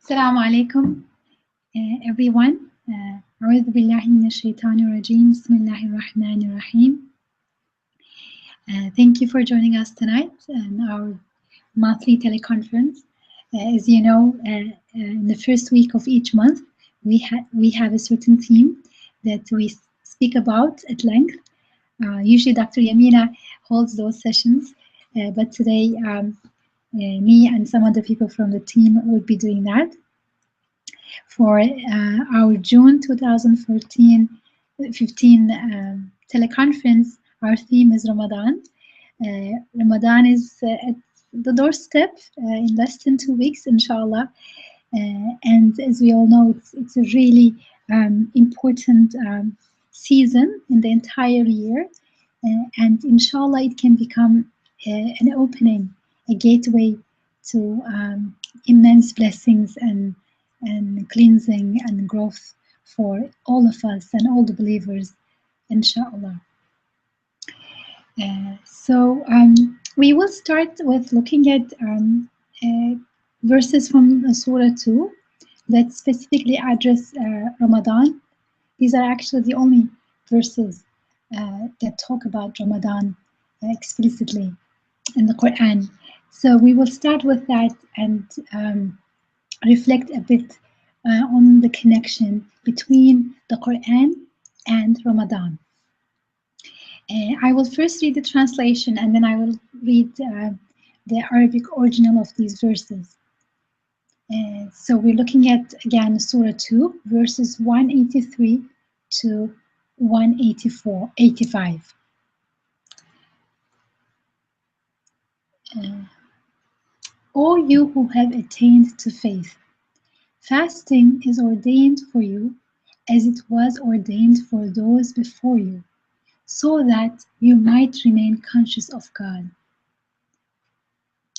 Assalamu alaikum, everyone. أعوذ بالله من الشيطان الرجيم. بسم الله الرحمن الرحيم. Thank you for joining us tonight in our monthly teleconference. As you know, in the first week of each month, we have a certain theme that we speak about at length. Usually Dr. Yamina holds those sessions, but today me and some other people from the team will be doing that. For our June 2015 teleconference, our theme is Ramadan. Ramadan is at the doorstep in less than 2 weeks, inshallah. And as we all know, it's a really important season in the entire year. And inshallah, it can become an opening, a gateway to immense blessings and cleansing and growth for all of us and all the believers, inshallah. So we will start with looking at verses from Surah 2 that specifically address Ramadan. These are actually the only verses that talk about Ramadan explicitly in the Quran. So we will start with that and reflect a bit on the connection between the Quran and Ramadan. I will first read the translation and then I will read the Arabic original of these verses. So we're looking at, again, Surah 2, verses 183 to 185. O you who have attained to faith, fasting is ordained for you as it was ordained for those before you, so that you might remain conscious of God.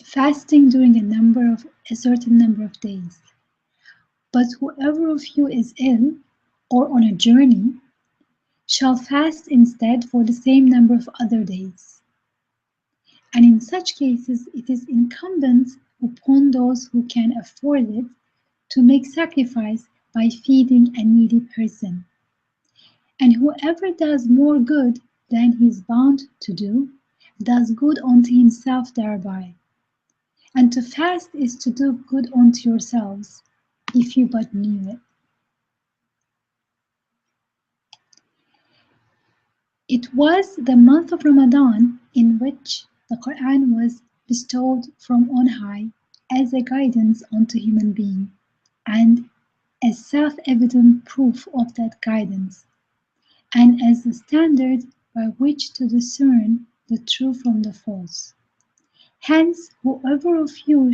Fasting during a certain number of days. But whoever of you is ill or on a journey shall fast instead for the same number of other days. And in such cases, it is incumbent upon those who can afford it to make sacrifice by feeding a needy person. And whoever does more good than he is bound to do, does good unto himself thereby. And to fast is to do good unto yourselves, if you but knew it. It was the month of Ramadan in which the Quran was bestowed from on high as a guidance unto human being and as self-evident proof of that guidance, and as the standard by which to discern the true from the false. Hence, whoever of you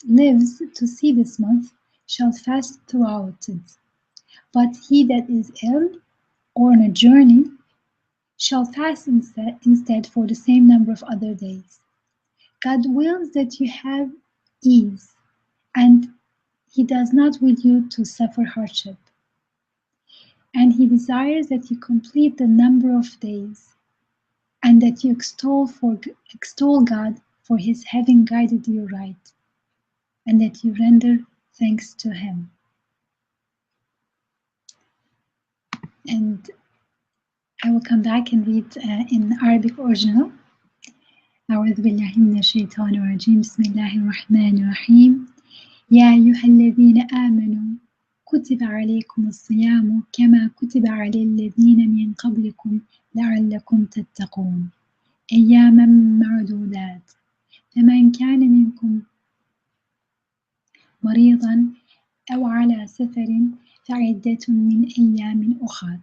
lives to see this month shall fast throughout it. But he that is ill or on a journey shall fast instead for the same number of other days. God wills that you have ease, and He does not will you to suffer hardship. And He desires that you complete the number of days, and that you extol God for His having guided you right, and that you render thanks to Him. And I will come back and read in Arabic original. أعوذ بالله من الشيطان الرجيم. بسم الله الرحمن الرحيم. يا أيها الذين آمنوا كتب عليكم الصيام كما كتب على الذين من قبلكم لعلكم تتقون أياما معدودات فمن كان منكم مريضا أو على سفر فعدة من أيام أخر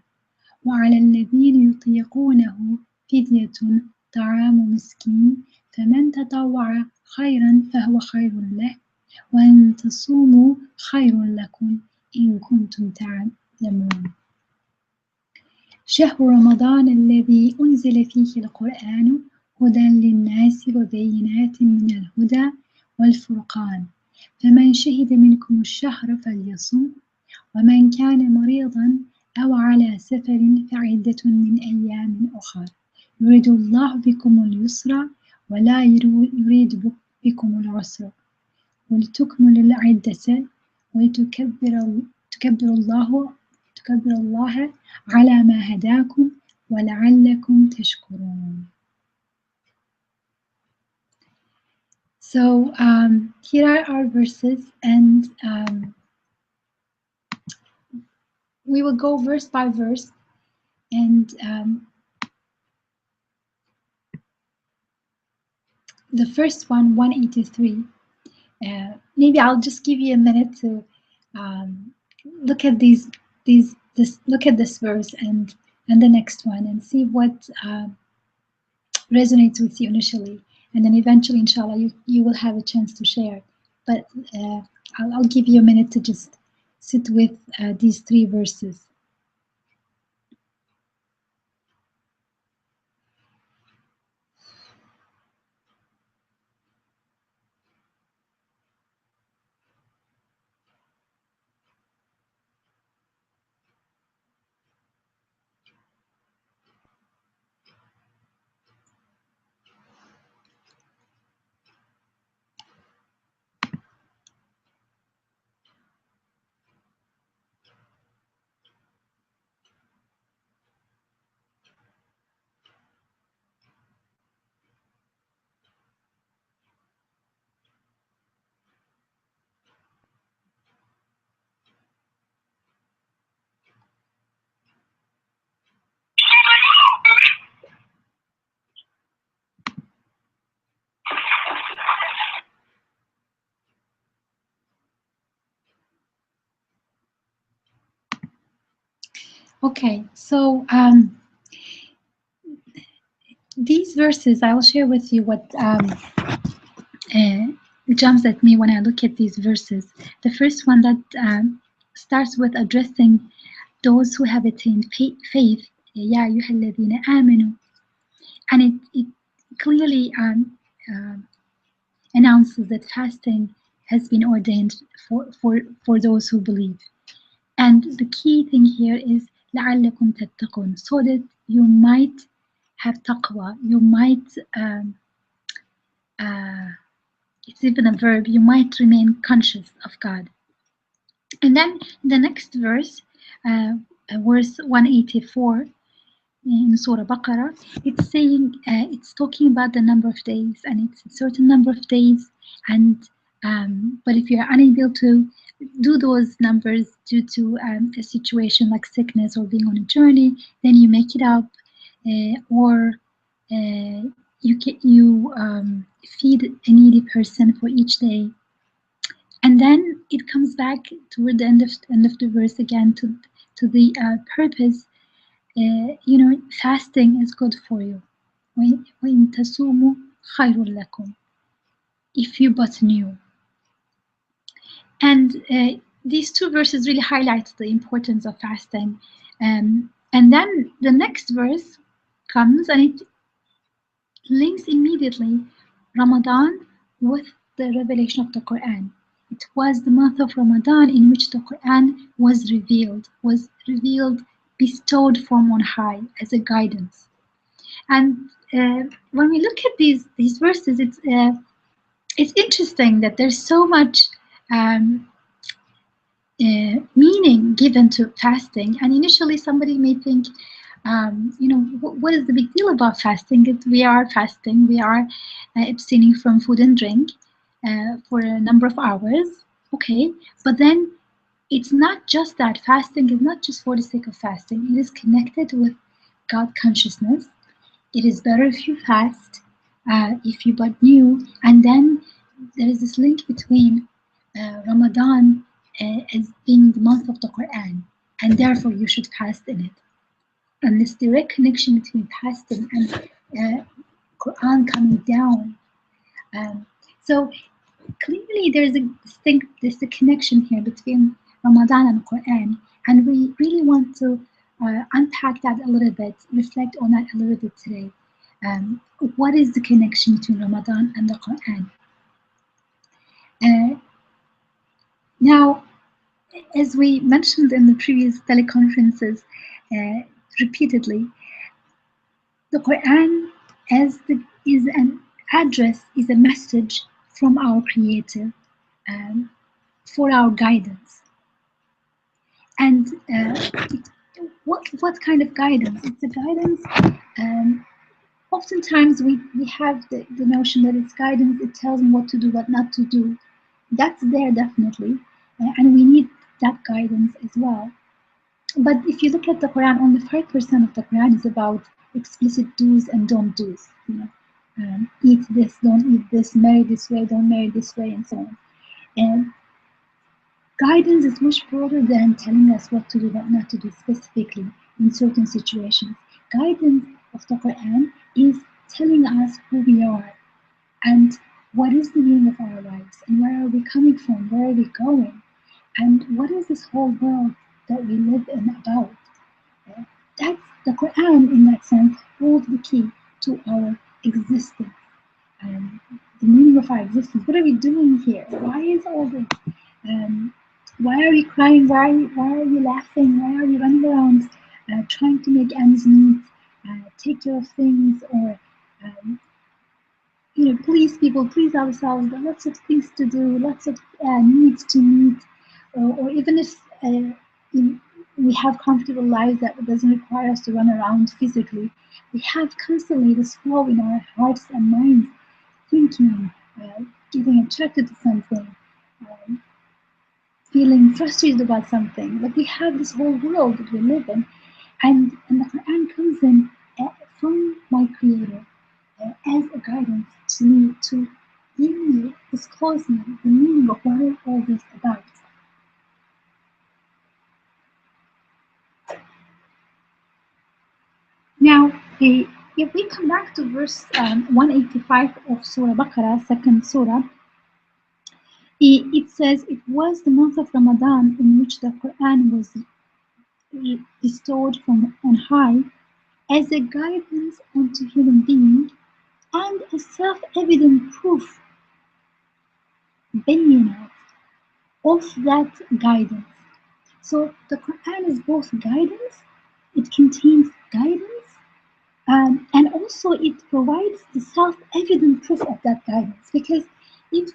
وعلى الذين يطيقونه فدية طعام مسكين فمن تطوع خيرا فهو خير له وأن تصوموا خير لكم إن كنتم تعلمون. شهر رمضان الذي أنزل فيه القرآن هدى للناس وبينات من الهدى والفرقان فمن شهد منكم الشهر فليصم ومن كان مريضا أو على سفر فعدة من أيام أخر يريد الله بكم اليسر ولا يريد بكم العسر ولتكملوا العدة تكبروا الله على ما هداكم ولعلكم تشكرون. So here are our verses, and we will go verse by verse. And the first one, 183. Maybe I'll just give you a minute to look at look at this verse and the next one, and see what resonates with you initially, and then eventually, inshallah, you will have a chance to share. But I'll give you a minute to just sit with these three verses. Okay, so these verses, I will share with you what jumps at me when I look at these verses. The first one that starts with addressing those who have attained faith, يا أيها الذين آمنوا, and it clearly announces that fasting has been ordained for those who believe. And the key thing here is لعلكم تتقون, so that you might have taqwa, you might it's even a verb, you might remain conscious of God. And then the next verse, verse 184 in Surah Baqarah, it's saying, it's talking about the number of days, and it's a certain number of days. And but if you are unable to do those numbers due to a situation like sickness or being on a journey, then you make it up, or you feed a needy person for each day. And then it comes back toward the end of the verse again to the purpose. Fasting is good for you. وَإِن تَصُومُوا خَيْرٌ لَكُمْ, if you but knew. And these two verses really highlight the importance of fasting. And then the next verse comes, and it links immediately Ramadan with the revelation of the Quran. It was the month of Ramadan in which the Quran was revealed, bestowed from on high as a guidance. And when we look at these verses, it's interesting that there's so much meaning given to fasting. And initially, somebody may think, what is the big deal about fasting? We are fasting, we are abstaining from food and drink for a number of hours. Okay, but then it's not just that. Fasting is not just for the sake of fasting. It is connected with God consciousness. It is better if you fast, if you but knew. And then there is this link between Ramadan as being the month of the Quran, and therefore you should fast in it. And this direct connection between fasting and Quran coming down. So clearly there's a connection here between Ramadan and Quran, and we really want to unpack that a little bit, reflect on that a little bit today. What is the connection between Ramadan and the Quran? Now, as we mentioned in the previous teleconferences repeatedly, the Quran is an address, is a message from our Creator. for our guidance. And what kind of guidance? It's a guidance. Oftentimes we have the notion that it's guidance. It tells me what to do, what not to do. That's there definitely, and we need that guidance as well. But if you look at the Quran, only 5% of the Quran is about explicit do's and don't do's. You know, eat this, don't eat this, marry this way, don't marry this way, and so on. And guidance is much broader than telling us what to do, what not to do specifically in certain situations. Guidance of the Quran is telling us who we are and what is the meaning of our lives and where are we coming from, where are we going, and what is this whole world that we live in about. That's the Quran in that sense holds the key to our existence and the meaning of our existence. What are we doing here? Why is all this? Why are you crying? Why are you laughing? Why are you running around trying to make ends meet, take care of things, or please people, please ourselves? There are lots of things to do, lots of needs to meet, or even if we have comfortable lives that doesn't require us to run around physically, we have constantly this flow in our hearts and minds, thinking, getting attracted to something, feeling frustrated about something. Like we have this whole world that we live in, and the Quran comes in from my Creator as a guidance to me, to give me, disclose me the meaning of what is all this about. Now, if we come back to verse 185 of Surah Baqarah, second surah, it says, it was the month of Ramadan in which the Quran was bestowed from on high as a guidance unto human beings and a self-evident proof, bayyinah, of that guidance. So the Quran is both guidance, it contains guidance, and also it provides the self-evident proof of that guidance. Because if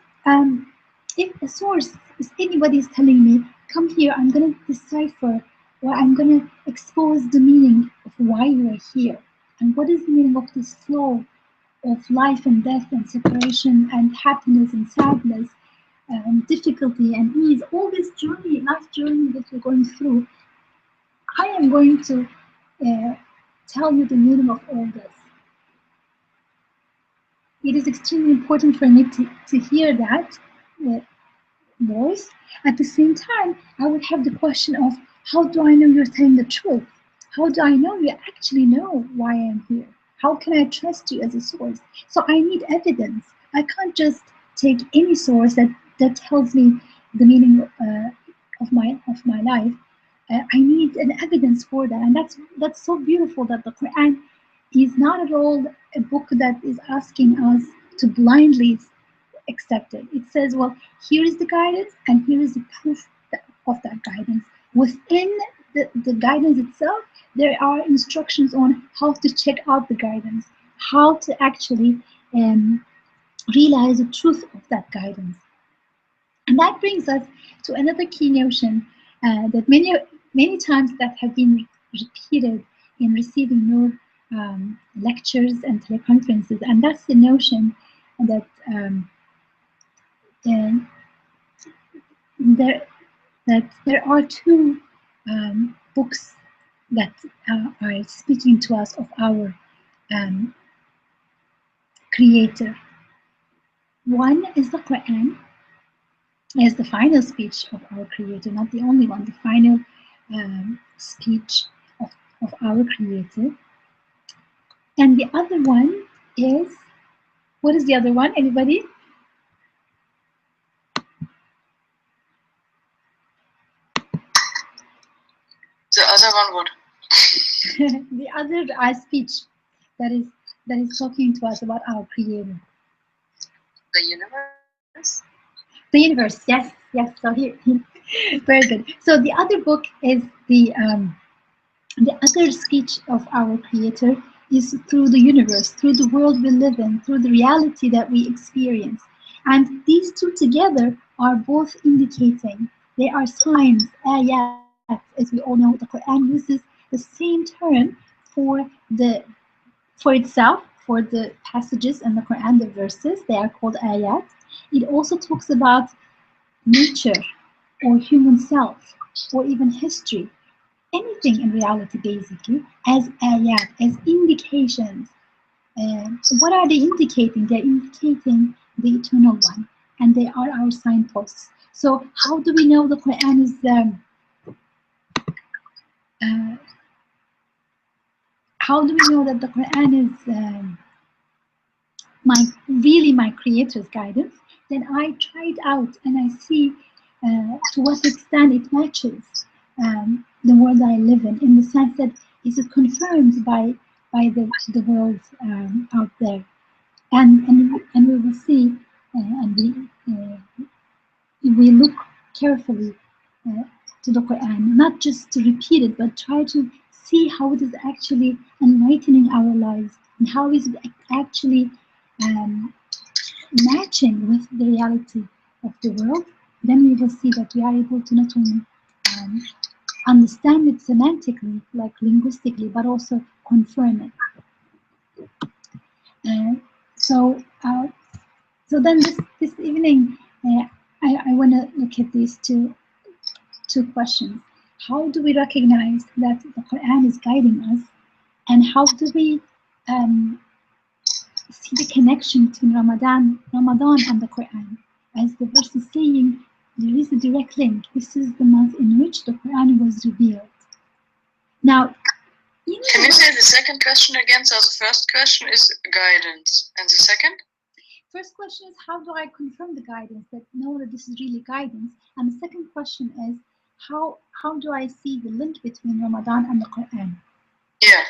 a source, if anybody is telling me, come here, I'm going to decipher, or I'm going to expose the meaning of why you are here, and what is the meaning of this flow of life and death and separation and happiness and sadness, difficulty and ease, all this journey, life journey that we're going through, I am going to tell you the meaning of all this. It is extremely important for me to hear that voice. At the same time, I would have the question of, how do I know you're telling the truth? How do I know you actually know why I'm here? How can I trust you as a source? So I need evidence. I can't just take any source that tells me the meaning of my life. I need an evidence for that, and that's so beautiful that the Quran is not at all a book that is asking us to blindly accept it. It says, well, here is the guidance, and here is the proof of that guidance. Within the guidance itself, there are instructions on how to check out the guidance, how to actually realize the truth of that guidance. And that brings us to another key notion that many times that have been repeated in receiving Nur lectures and teleconferences, and that's the notion that there are two books that are speaking to us of our Creator. One is the Quran, as the final speech of our Creator, not the only one, the final speech of our Creator. And the other one is, what is the other one? Anybody? The other one what? The other speech that is talking to us about our Creator. The universe? The universe, yes. So here, very good. So the other book is the other speech of our Creator is through the universe, through the world we live in, through the reality that we experience. And these two together are both indicating, they are signs, ayat, as we all know. The Quran uses the same term for the for itself, for the passages in the Quran, the verses, they are called ayat. It also talks about nature or human self or even history, anything in reality basically, as ayat, as indications. What are they indicating? They're indicating the eternal one, and they are our signposts. So how do we know the Quran is uh, how do we know that the Quran is my creator's guidance? Then I try it out and I see to what extent it matches the world I live in the sense that is it confirmed by the world out there, and we will see and we look carefully uh, to the Quran, not just to repeat it, but try to see how it is actually enlightening our lives and how is it actually um, matching with the reality of the world. Then we will see that we are able to not only um, understand it semantically, like linguistically, but also confirm it. Uh, so, uh, so then this evening, I want to look at these two questions. How do we recognize that the Quran is guiding us, and how do we um, see the connection between Ramadan and the Quran? As the verse is saying, there is a direct link. This is the month in which the Quran was revealed. Now, can you say the second question again? So the first question is guidance, and the second? First question is, how do I confirm the guidance, that know that this is really guidance? And the second question is, how do I see the link between Ramadan and the Quran? Yeah.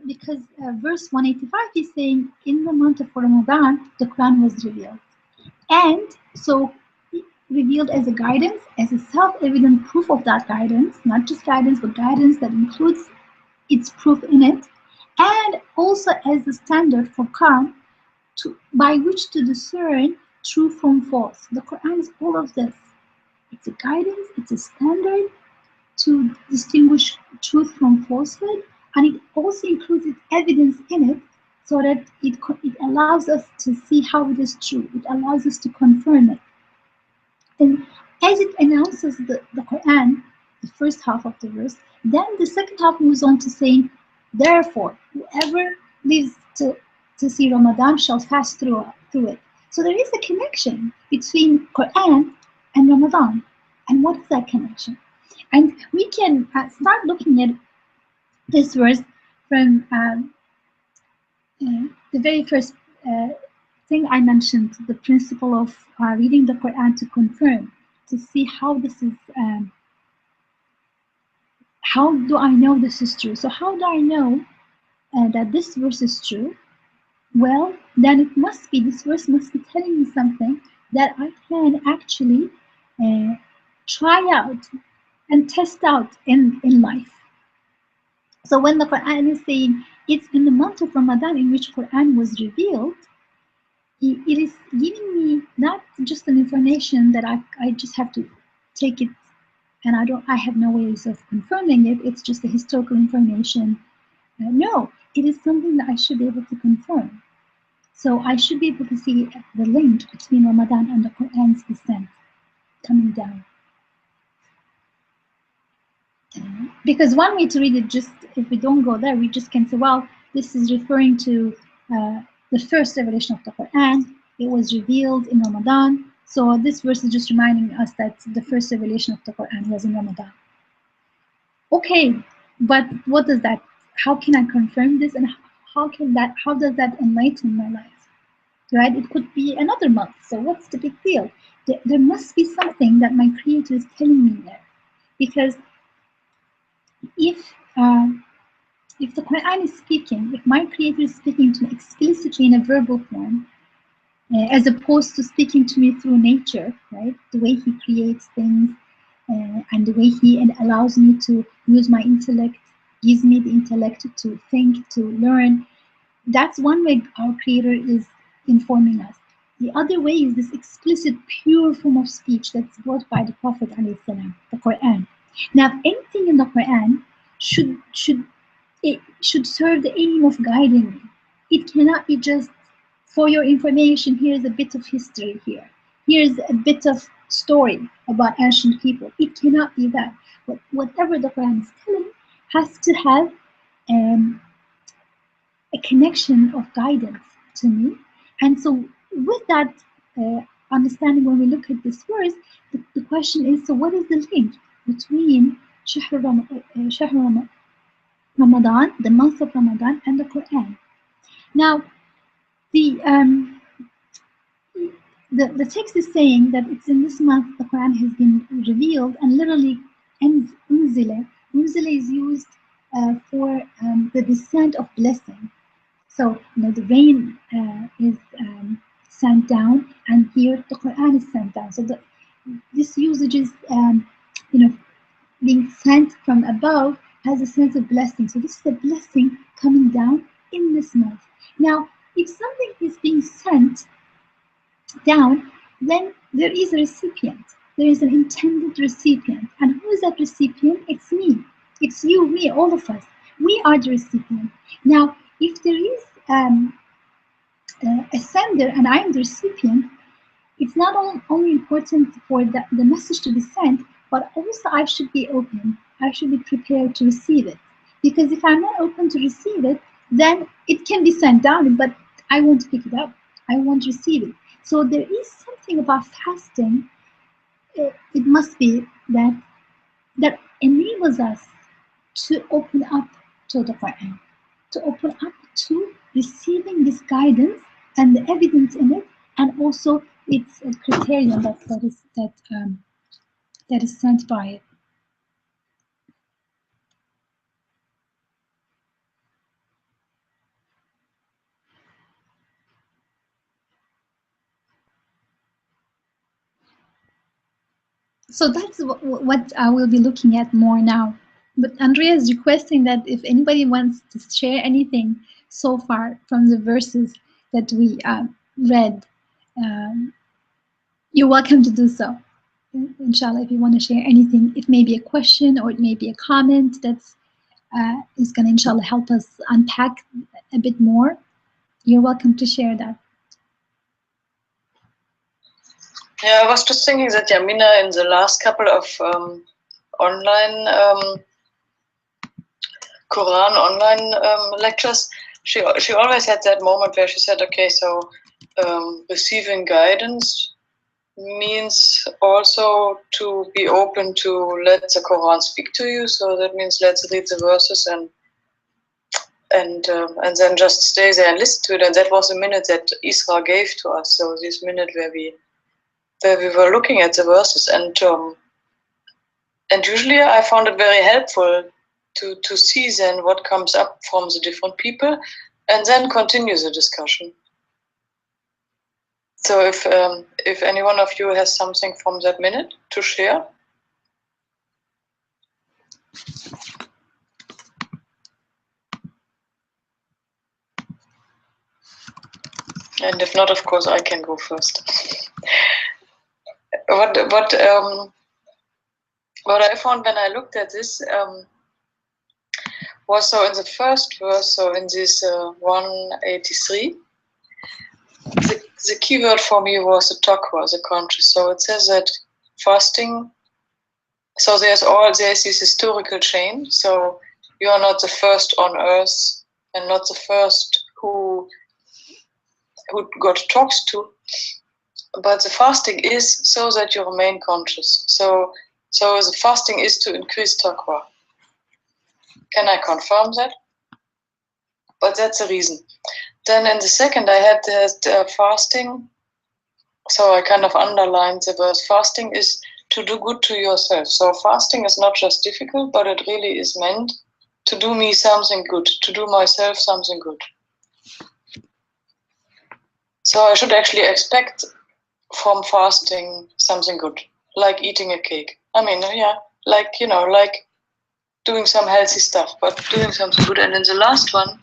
Because verse 185 is saying, in the month of Ramadan, the Quran was revealed. And so revealed as a guidance, as a self-evident proof of that guidance, not just guidance, but guidance that includes its proof in it, and also as the standard for calm by which to discern true from false. The Quran is all of this. It's a guidance, it's a standard to distinguish truth from falsehood, and it also includes its evidence in it so that it allows us to see how it is true. It allows us to confirm it. And as it announces the Quran, the first half of the verse, then the second half moves on to saying, therefore, whoever lives to see Ramadan shall fast through it. So there is a connection between Quran and Ramadan. And what is that connection? And we can start looking at this verse from the very first thing I mentioned, the principle of reading the Quran to confirm, to see how this is, how do I know this is true? So how do I know that this verse is true? Well, then this verse must be telling me something that I can actually try out and test out in life. So when the Quran is saying it's in the month of Ramadan in which Quran was revealed, it is giving me not just an information that I just have to take it, and I have no ways of confirming it. It's just a historical information. No, it is something that I should be able to confirm. So I should be able to see the link between Ramadan and the Quran's descent coming down. Because one way to read it, just if we don't go there, we just can say, well, this is referring to the first revelation of the Quran. It was revealed in Ramadan. So this verse is just reminding us that the first revelation of the Quran was in Ramadan. Okay, but what does that, how can I confirm this, and how does that enlighten my life? Right? It could be another month. So what's the big deal? There must be something that my creator is telling me there. Because if the Quran is speaking, if my creator is speaking to me explicitly in a verbal form, as opposed to speaking to me through nature, right? The way he creates things and the way he allows me to use my intellect, gives me the intellect to think, to learn. That's one way our creator is informing us. The other way is this explicit, pure form of speech that's brought by the Prophet ﷺ, the Quran. Now, anything in the Quran should serve the aim of guiding me. It cannot be just, for your information, here's a bit of history here. Here's a bit of story about ancient people. It cannot be that. But whatever the Quran is telling has to have a connection of guidance to me. And so with that understanding, when we look at this verse, the question is, so what is the link between Ramadan, the month of Ramadan, and the Quran? Now, the text is saying that it's in this month the Quran has been revealed, and literally unzila is used for the descent of blessing. So, the rain is sent down, and here the Quran is sent down. So this usage is, being sent from above has a sense of blessing. So this is a blessing coming down in this month. Now, if something is being sent down, then there is a recipient. There is an intended recipient. And who is that recipient? It's me. It's you, me, all of us. We are the recipient. Now, if there is a sender and I am the recipient, it's not only important for the message to be sent, but also I should be open. I should be prepared to receive it. Because if I'm not open to receive it, then it can be sent down, but I won't pick it up. I won't receive it. So there is something about fasting, it must be that enables us to open up to the Quran, to open up to receiving this guidance and the evidence in it, and also its a criterion that is sent by it. So that's what I will be looking at more now. But Andrea is requesting that if anybody wants to share anything so far from the verses that we read, you're welcome to do so. Inshallah, if you want to share anything, it may be a question or it may be a comment that's is going to, inshallah, help us unpack a bit more. You're welcome to share that. Yeah, I was just thinking that Yamina, in the last couple of online Quran online lectures, she always had that moment where she said, okay, so receiving guidance means also to be open to let the Quran speak to you. So that means let's read the verses and then just stay there and listen to it. And that was a minute that Isra gave to us. So this minute where we were looking at the verses, and usually I found it very helpful to see then what comes up from the different people, and then continue the discussion. So if any one of you has something from that minute to share. And if not, of course, I can go first. What I found when I looked at this was, so in the first verse, so in this 183, the key word for me was the taqwa, the conscious. So it says that fasting, so there's this historical chain. So you are not the first on earth and not the first who God talks to, but the fasting is so that you remain conscious. So the fasting is to increase taqwa. Can I confirm that? But that's the reason. Then in the second, I had that fasting. So I kind of underlined the verse. Fasting is to do good to yourself. So fasting is not just difficult, but it really is meant to do me something good, to do myself something good. So I should actually expect from fasting something good, like eating a cake. I mean, yeah, like doing some healthy stuff, but doing something good. And in the last one,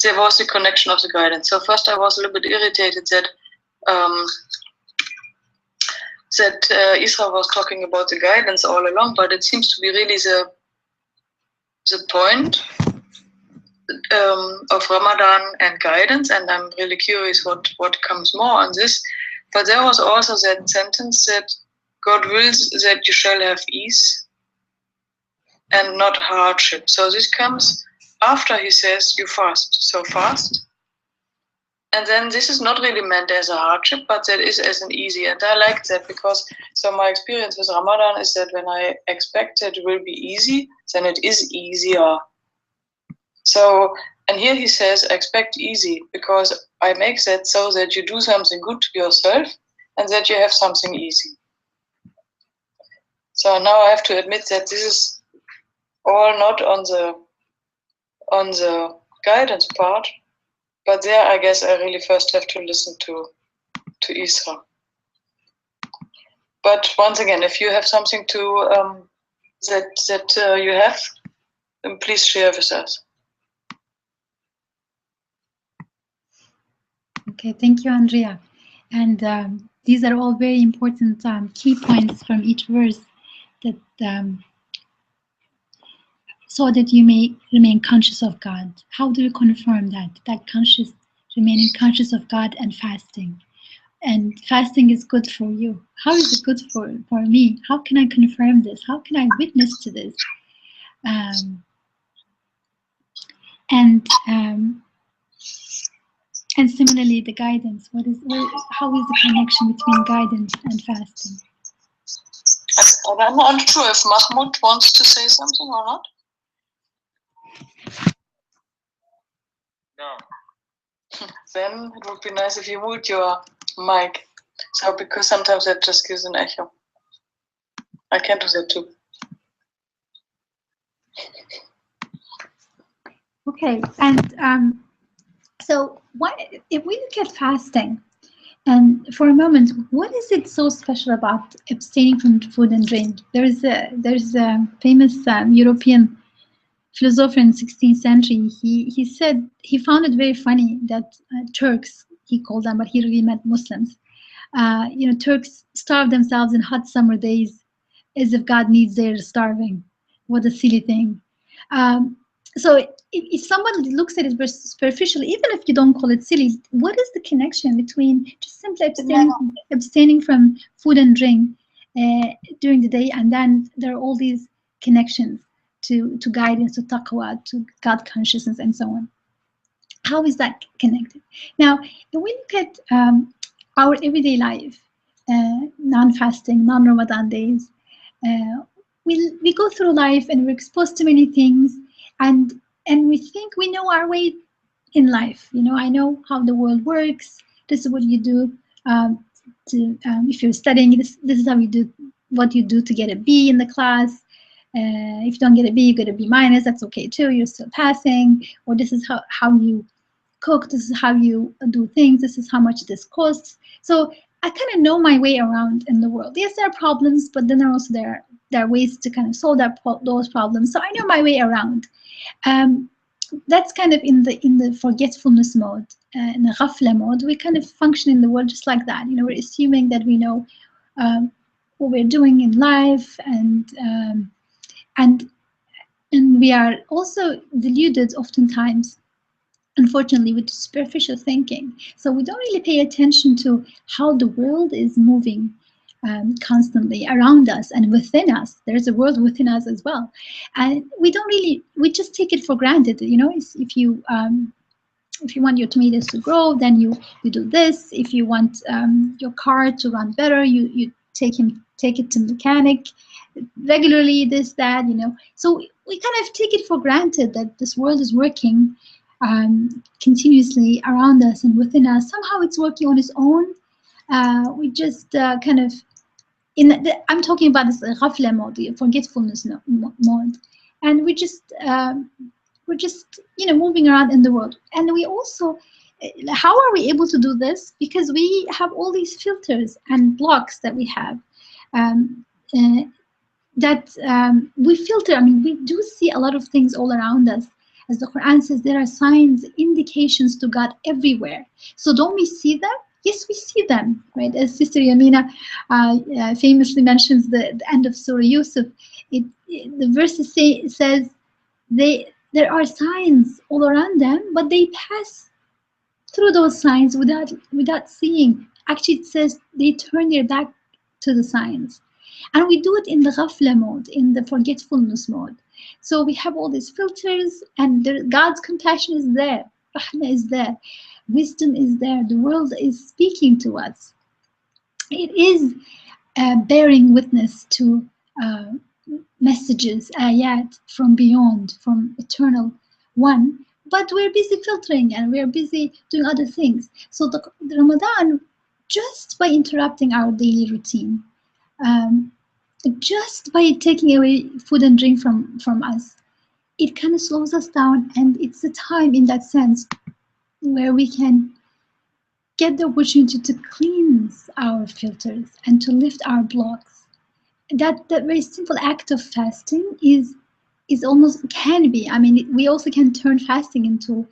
there was the connection of the guidance. So first I was a little bit irritated that that Isra was talking about the guidance all along, but it seems to be really the point of Ramadan and guidance, and I'm really curious what comes more on this. But there was also that sentence that God wills that you shall have ease and not hardship. So this comes after he says you fast. So fast. And then this is not really meant as a hardship, but that is as an easy. And I like that because so my experience with Ramadan is that when I expect that it will be easy, then it is easier. So, and here he says, expect easy, because I make that so that you do something good to yourself and that you have something easy. So now I have to admit that this is all not on the guidance part, but there I guess I really first have to listen to Isra. But once again, if you have something to that you have, then please share with us. Okay, thank you, Andrea. And these are all very important key points from each verse that so that you may remain conscious of God. How do you confirm that remaining conscious of God and fasting? And fasting is good for you. How is it good for me? How can I confirm this? How can I witness to this? And similarly, the guidance. How is the connection between guidance and fasting? I'm not sure if Mahmoud wants to say something or not. No. Then it would be nice if you mute your mic. So because sometimes that just gives an echo. I can do that too. Okay, and so if we look at fasting, and for a moment, what is it so special about abstaining from food and drink? There's a famous European philosopher in the 16th century. He said he found it very funny that Turks, he called them, but he really meant Muslims. Turks starve themselves in hot summer days as if God needs their starving. What a silly thing. So if someone looks at it superficially, even if you don't call it silly, what is the connection between just simply abstaining from food and drink during the day, and then there are all these connections to guidance, to taqwa, to God consciousness, and so on? How is that connected? Now, if we look at our everyday life, non-fasting, non-Ramadan days, we go through life and we're exposed to many things, and we think we know our way in life. I know how the world works. This is what you do. If you're studying, this is how you do what you do to get a B in the class. If you don't get a B, you get a B minus. That's okay too. You're still passing. Or this is how you cook. This is how you do things. This is how much this costs. So I kind of know my way around in the world. Yes, there are problems, but then there are ways to kind of solve those problems. So I know my way around. That's kind of in the forgetfulness mode, in the ghafla mode. We kind of function in the world just like that. We're assuming that we know what we're doing in life, and we are also deluded oftentimes, unfortunately, with superficial thinking. So we don't really pay attention to how the world is moving constantly around us and within us. There's a world within us as well, and we just take it for granted. If you want your tomatoes to grow, then you do this. If you want your car to run better, you take it to mechanic regularly. This, that, So we kind of take it for granted that this world is working continuously around us and within us. Somehow it's working on its own. We just kind of I'm talking about this ghafla mode, the forgetfulness mode, and we're just moving around in the world. And we also, how are we able to do this? Because we have all these filters and blocks that we have that we filter. I mean, we do see a lot of things all around us. As the Quran says, there are signs, indications to God everywhere. So don't we see them? Yes, we see them, right? As Sister Yamina famously mentions the end of Surah Yusuf, the verse says there are signs all around them, but they pass through those signs without seeing. Actually, it says they turn their back to the signs. And we do it in the ghafla mode, in the forgetfulness mode. So we have all these filters, and God's compassion is there, rahmah is there, wisdom is there, the world is speaking to us. It is bearing witness to uh, messages, ayat from beyond, from eternal one. But we're busy filtering and we're busy doing other things. So the Ramadan, just by interrupting our daily routine, um, just by taking away food and drink from us, it kind of slows us down, and it's a time in that sense where we can get the opportunity to cleanse our filters and to lift our blocks. That very simple act of fasting is almost, can be, I mean, we also can turn fasting into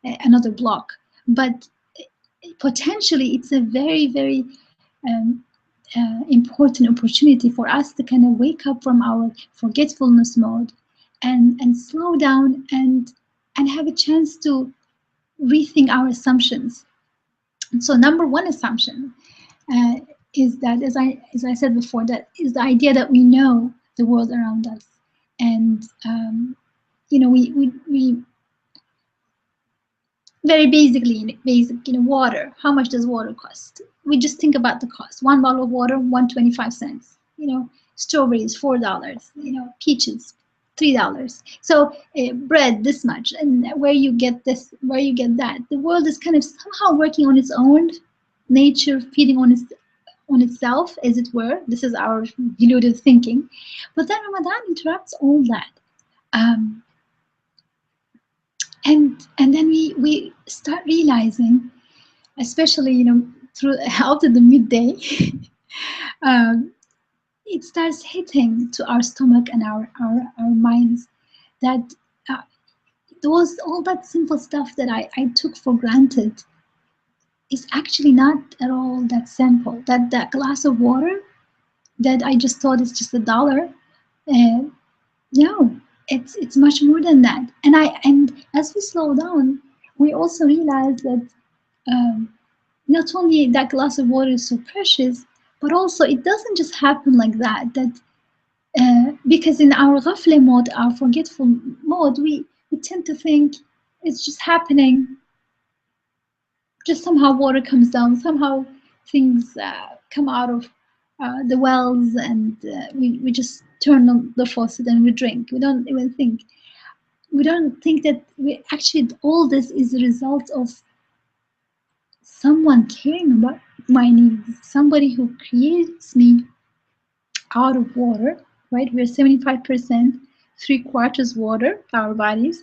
another block, but potentially it's a very important opportunity for us to kind of wake up from our forgetfulness mode and slow down and have a chance to rethink our assumptions. So number one assumption uh, is that, as I said before, that is the idea that we know the world around us, and we very basically, water. How much does water cost? We just think about the cost. One bottle of water, 1.25 cents. Strawberries, $4. Peaches, $3. So bread, this much. And where you get this, where you get that. The world is kind of somehow working on its own, nature feeding on itself, as it were. This is our deluded thinking. But then Ramadan interrupts all that. Um, and then we start realizing, especially through after the midday, um, it starts hitting to our stomach and our minds that uh, those all that simple stuff that I took for granted is actually not at all that simple. That glass of water that I just thought is just $1, uh, no, it's much more than that. And as we slow down, we also realize that um, not only that glass of water is so precious, but also it doesn't just happen like that. Because in our ghafla mode, our forgetful mode, we tend to think it's just happening. Just somehow water comes down, somehow things come out of the wells, and we just turn on the faucet and we drink. We don't even think. We don't think that we actually, all this is a result of someone caring about my needs, somebody who creates me out of water, right? We're 75%, 3/4 water, our bodies.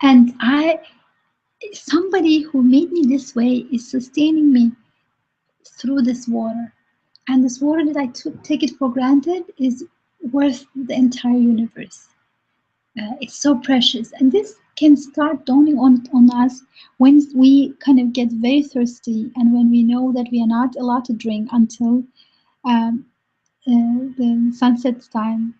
And somebody who made me this way is sustaining me through this water. And this water that I take it for granted is worth the entire universe. It's so precious. And this can start dawning on us when we kind of get very thirsty, and when we know that we are not allowed to drink until um, the sunset time.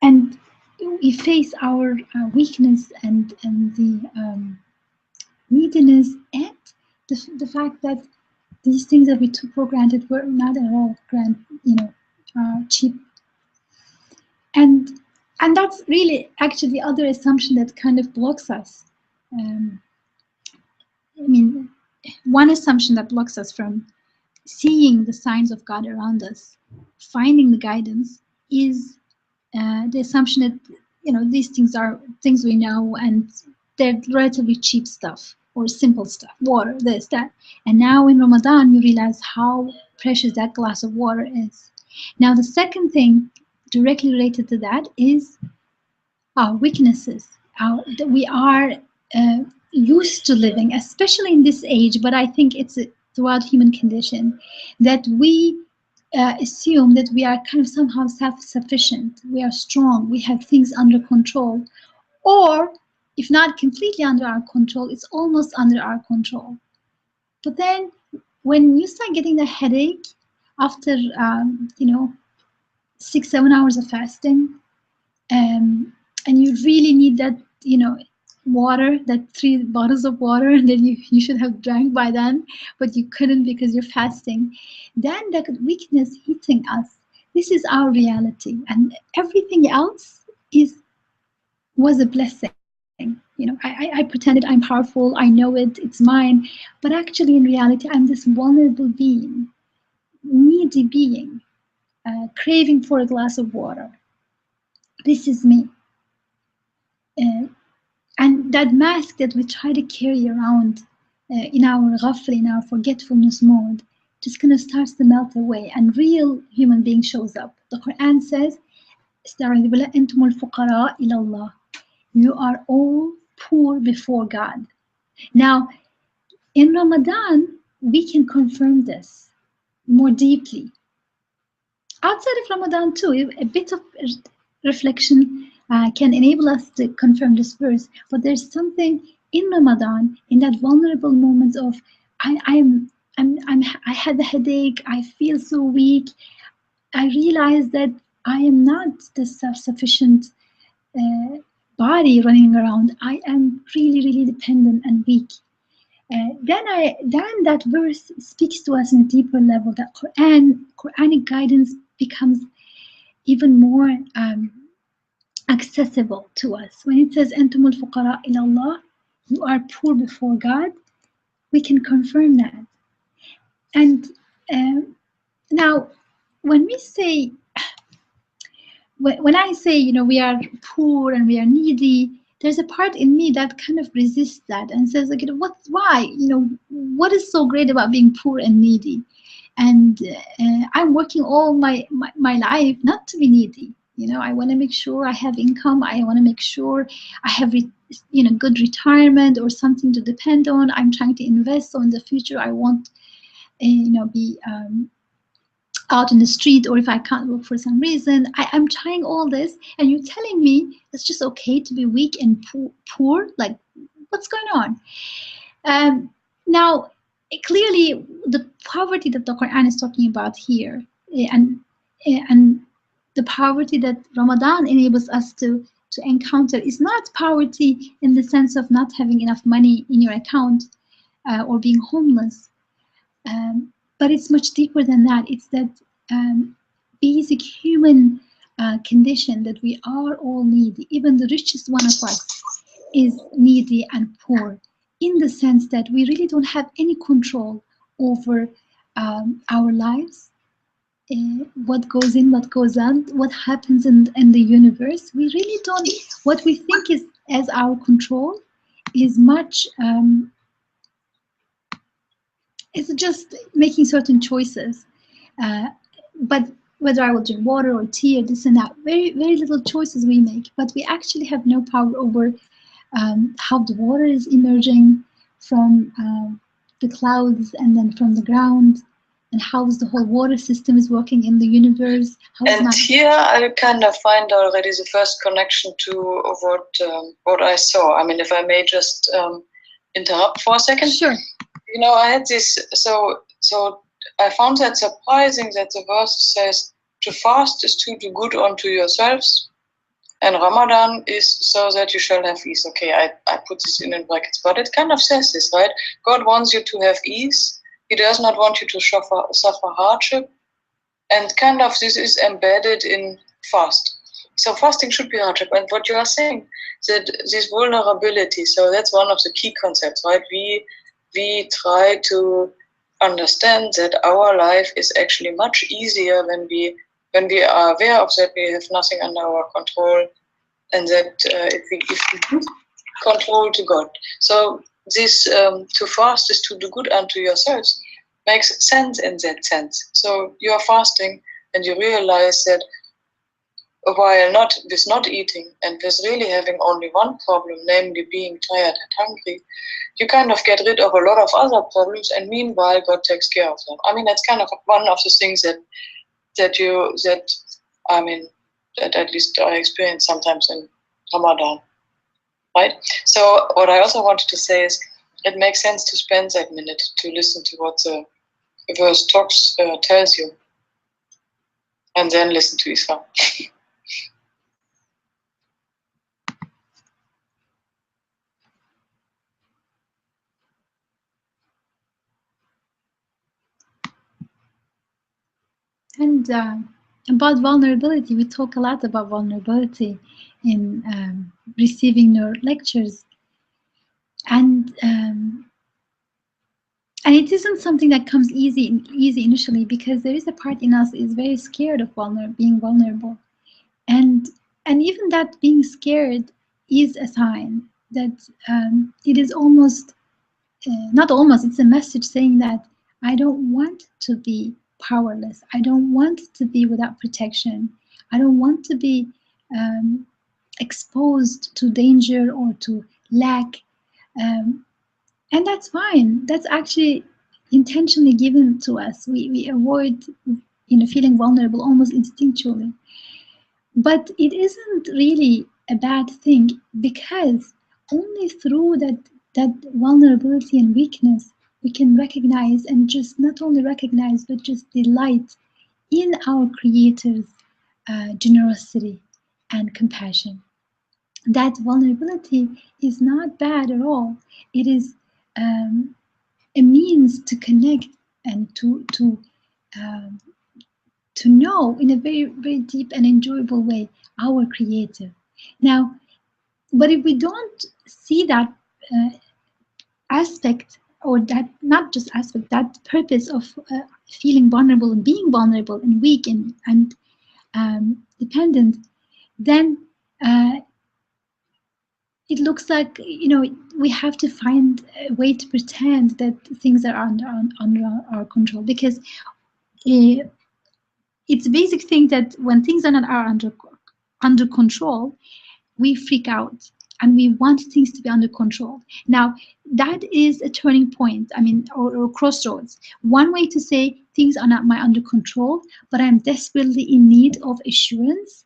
And we face our weakness and the neediness, and the fact that these things that we took for granted were not at all cheap. And that's really actually the other assumption that kind of blocks us. I mean, one assumption that blocks us from seeing the signs of God around us, finding the guidance, is the assumption that these things are things we know, and they're relatively cheap stuff or simple stuff, water, this, that. And now in Ramadan, you realize how precious that glass of water is. Now, the second thing directly related to that is our weaknesses. That we are used to living, especially in this age, but I think it's throughout human condition, that we assume that we are kind of somehow self-sufficient, we are strong, we have things under control, or if not completely under our control, it's almost under our control. But then when you start getting the headache after, 6-7 hours of fasting, and you really need that, water, that 3 bottles of water that you should have drank by then, but you couldn't because you're fasting, then that weakness hitting us, this is our reality, and everything else is was a blessing. I pretended I'm powerful, I know it's mine, but actually in reality I'm this vulnerable being, needy being, craving for a glass of water. This is me. Uh, and that mask that we try to carry around in our ghafl, in our forgetfulness mode, just kind of starts to melt away, and real human being shows up. The Quran says, "استعيذ بالله أنتم الفقراء إلى الله." You are all poor before God. Now, in Ramadan, we can confirm this more deeply. Outside of Ramadan too, a bit of reflection can enable us to confirm this verse. But there's something in Ramadan, in that vulnerable moment of I had a headache, I feel so weak. I realize that I am not the self-sufficient body running around. I am really, really dependent and weak. Then that verse speaks to us on a deeper level. That Quranic guidance becomes even more accessible to us. When it says "Antumul fuqara ila Allah," you are poor before God. We can confirm that. And now, when we say, when I say, we are poor and we are needy, there's a part in me that kind of resists that and says, like, why? What is so great about being poor and needy? And I'm working all my life not to be needy. I want to make sure I have income. I want to make sure I have good retirement or something to depend on. I'm trying to invest, so in the future I won't be out in the street, or if I can't work for some reason. I'm trying all this, and you're telling me it's just okay to be weak and poor? Like, what's going on? Now, clearly, the poverty that the Quran is talking about here, and the poverty that Ramadan enables us to encounter, is not poverty in the sense of not having enough money in your account or being homeless, but it's much deeper than that. It's that basic human condition that we are all needy. Even the richest one of us is needy and poor, in the sense that we really don't have any control over our lives, what goes in, what goes out, what happens in the universe. We really don't. What we think is as our control is much. It's just making certain choices. But whether I will drink water or tea or this and that, very, very little choices we make. But we actually have no power over how the water is emerging from the clouds and then from the ground, and how the whole water system is working in the universe. And here I kind of find already the first connection to what I saw. I mean, if I may just interrupt for a second. Sure. I had this, so I found that surprising that the verse says, to fast is to do good unto yourselves, and Ramadan is so that you shall have ease. Okay, I put this in brackets, but it kind of says this, right? God wants you to have ease. He does not want you to suffer hardship, and kind of this is embedded in fast. So fasting should be hardship, and what you are saying, that this vulnerability, so that's one of the key concepts, right? We try to understand that our life is actually much easier when we are aware of that we have nothing under our control, and that if we give control to God. So this to fast is to do good unto yourselves makes sense in that sense. So you are fasting and you realize that while not eating and with really having only one problem, namely being tired and hungry, you kind of get rid of a lot of other problems, and meanwhile God takes care of them. I mean, that's kind of one of the things that at least I experience sometimes in Ramadan. right? So what I also wanted to say is, it makes sense to spend that minute to listen to what the verse tells you, and then listen to Islam. And about vulnerability, we talk a lot about vulnerability in receiving your lectures, and it isn't something that comes easy initially, because there is a part in us is very scared of being vulnerable, and even that being scared is a sign that it is almost not almost, it's a message saying that I don't want to be powerless. I don't want to be without protection. I don't want to be exposed to danger or to lack. Um, and that's fine. That's actually intentionally given to us. We avoid, feeling vulnerable almost instinctually. But it isn't really a bad thing, because only through that vulnerability and weakness we can recognize, and just not only recognize but just delight in our Creator's generosity and compassion. That vulnerability is not bad at all. It is a means to connect and um, to know in a very, very deep and enjoyable way our Creator. Now, but if we don't see that uh, aspect, or that not just aspect, that purpose of feeling vulnerable and being vulnerable and weak and dependent, then it looks like, we have to find a way to pretend that things are under our control, because it's a basic thing that when things are not under control, we freak out and we want things to be under control. Now, that is a turning point, or crossroads. One way to say things are not under control, but I'm desperately in need of assurance,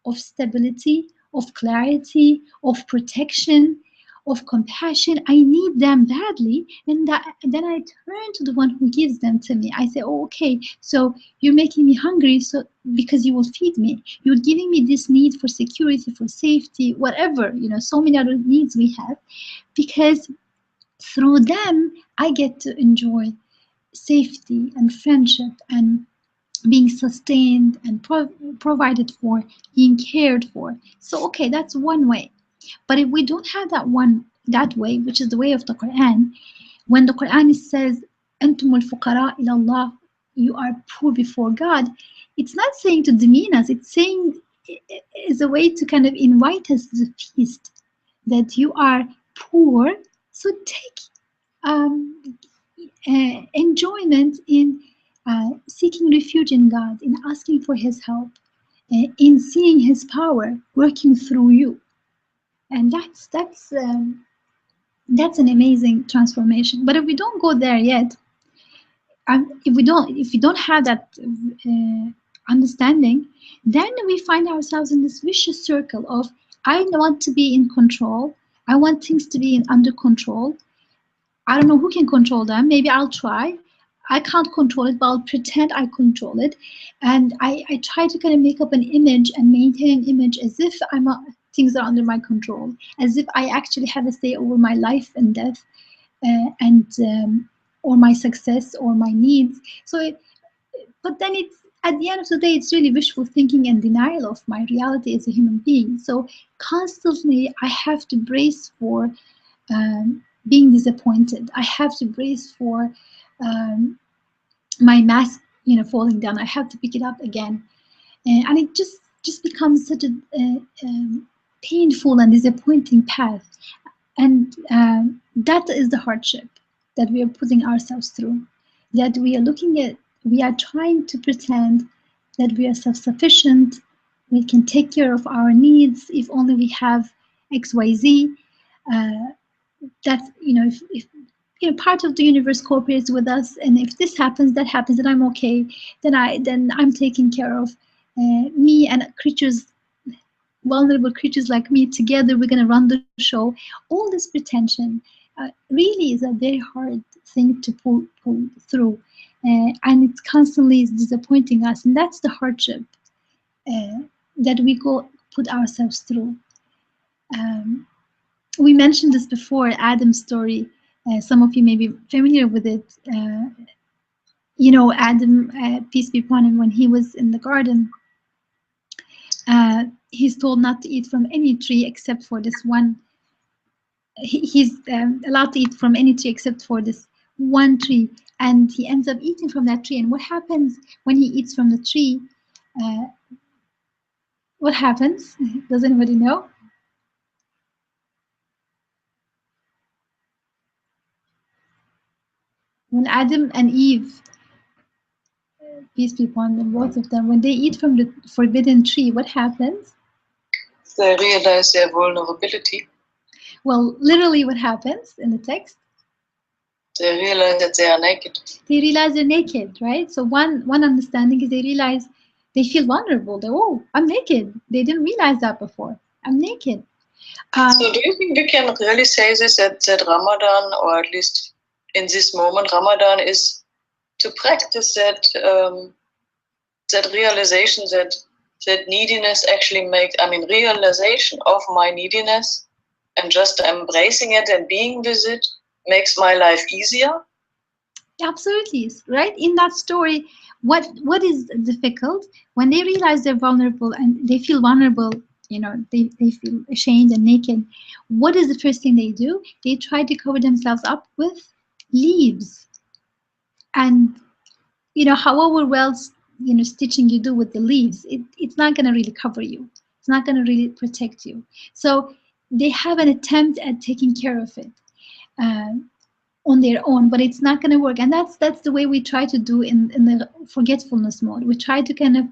of stability, of clarity, of protection, of compassion. I need them badly, and then I turn to the one who gives them to me. I say, oh, okay, so you're making me hungry, so because you will feed me. You're giving me this need for security, for safety, whatever, so many other needs we have, because through them I get to enjoy safety and friendship and being sustained and provided for, being cared for. So okay, that's one way. But if we don't have that way, which is the way of the Quran, when the Quran says, "Antumul fuqara ila Allah," you are poor before God, it's not saying to demean us. It's saying, is a way to kind of invite us to the feast, that you are poor, so take um, enjoyment in seeking refuge in God, in asking for His help, in seeing His power working through you, and that's an amazing transformation. But if we don't go there yet, if we don't have that understanding, then we find ourselves in this vicious circle of, I want to be in control. I want things to be under control. I don't know who can control them. Maybe I'll try. I can't control it, but I'll pretend I control it. And I try to kind of make up an image and maintain an image as if things are under my control, as if I actually have a say over my life and death, and or my success or my needs. But then it's, at the end of the day, it's really wishful thinking and denial of my reality as a human being. So constantly I have to brace for being disappointed. I have to brace for my mask, falling down. I have to pick it up again, and it just becomes such a painful and disappointing path. And that is the hardship that we are putting ourselves through. That we are trying to pretend that we are self-sufficient. We can take care of our needs if only we have X, Y, Z. That if part of the universe cooperates with us, and if this happens, that happens, then I'm okay. Then I'm taking care of me and creatures vulnerable creatures like me together, we're going to run the show. All this pretension really is a very hard thing to pull through. And it constantly is disappointing us. And that's the hardship that we go put ourselves through. Um, we mentioned this before, Adam's story. Some of you may be familiar with it. Adam, peace be upon him, when he was in the garden, he's told not to eat from any tree except for this one. He's allowed to eat from any tree except for this one tree, and he ends up eating from that tree. And what happens when he eats from the tree? What happens? Does anybody know? When Adam and Eve, peace be upon them, both of them, when they eat from the forbidden tree, what happens? They realize their vulnerability. Well, literally what happens in the text? They realize that they are naked. They realize they're naked, right? So one understanding is they realize they feel vulnerable. They're, oh, I'm naked. They didn't realize that before. I'm naked. So do you think we can really say this, that Ramadan, or at least in this moment, Ramadan is to practice that that realization, that neediness actually realization of my neediness, and just embracing it and being with it makes my life easier? Absolutely, right? In that story, what is difficult when they realize they're vulnerable and they feel vulnerable, they feel ashamed and naked. What is the first thing they do? They try to cover themselves up with leaves. And however well stitching you do with the leaves, it's not going to really cover you. It's not going to really protect you. So they have an attempt at taking care of it on their own, but it's not going to work. And that's the way we try to do in the forgetfulness mode. We try to kind of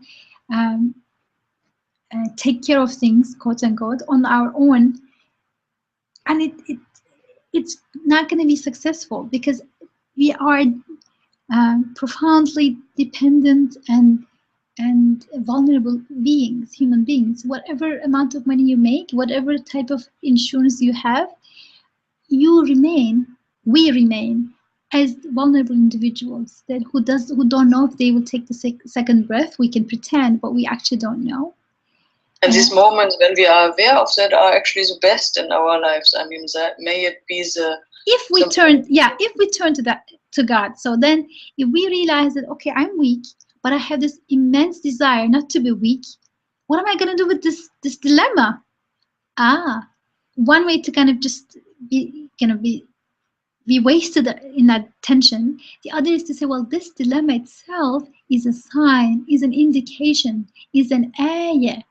take care of things, quote unquote, on our own, and it's not going to be successful because we are profoundly dependent and vulnerable beings, human beings. Whatever amount of money you make, whatever type of insurance you have, we remain as vulnerable individuals who don't know if they will take the second breath. We can pretend, but we actually don't know. And these moments when we are aware of that are actually the best in our lives. I mean, that may it be the if we turn to God. So then if we realize that, okay, I'm weak, but I have this immense desire not to be weak, what am I going to do with this dilemma? One way to kind of just be wasted in that tension. The other is to say, well, this dilemma itself is a sign, is an indication, is an ayah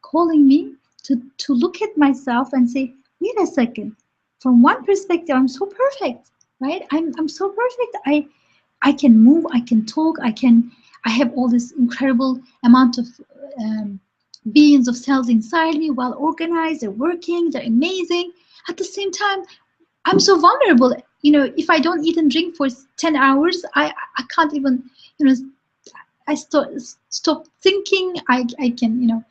calling me to look at myself and say, wait a second. From one perspective, I'm so perfect, right? I'm so perfect. I can move, I can talk, I have all this incredible amount of billions of cells inside me, well organized, they're working, they're amazing. At the same time, I'm so vulnerable. If I don't eat and drink for 10 hours, I can't even, I stop thinking. I can,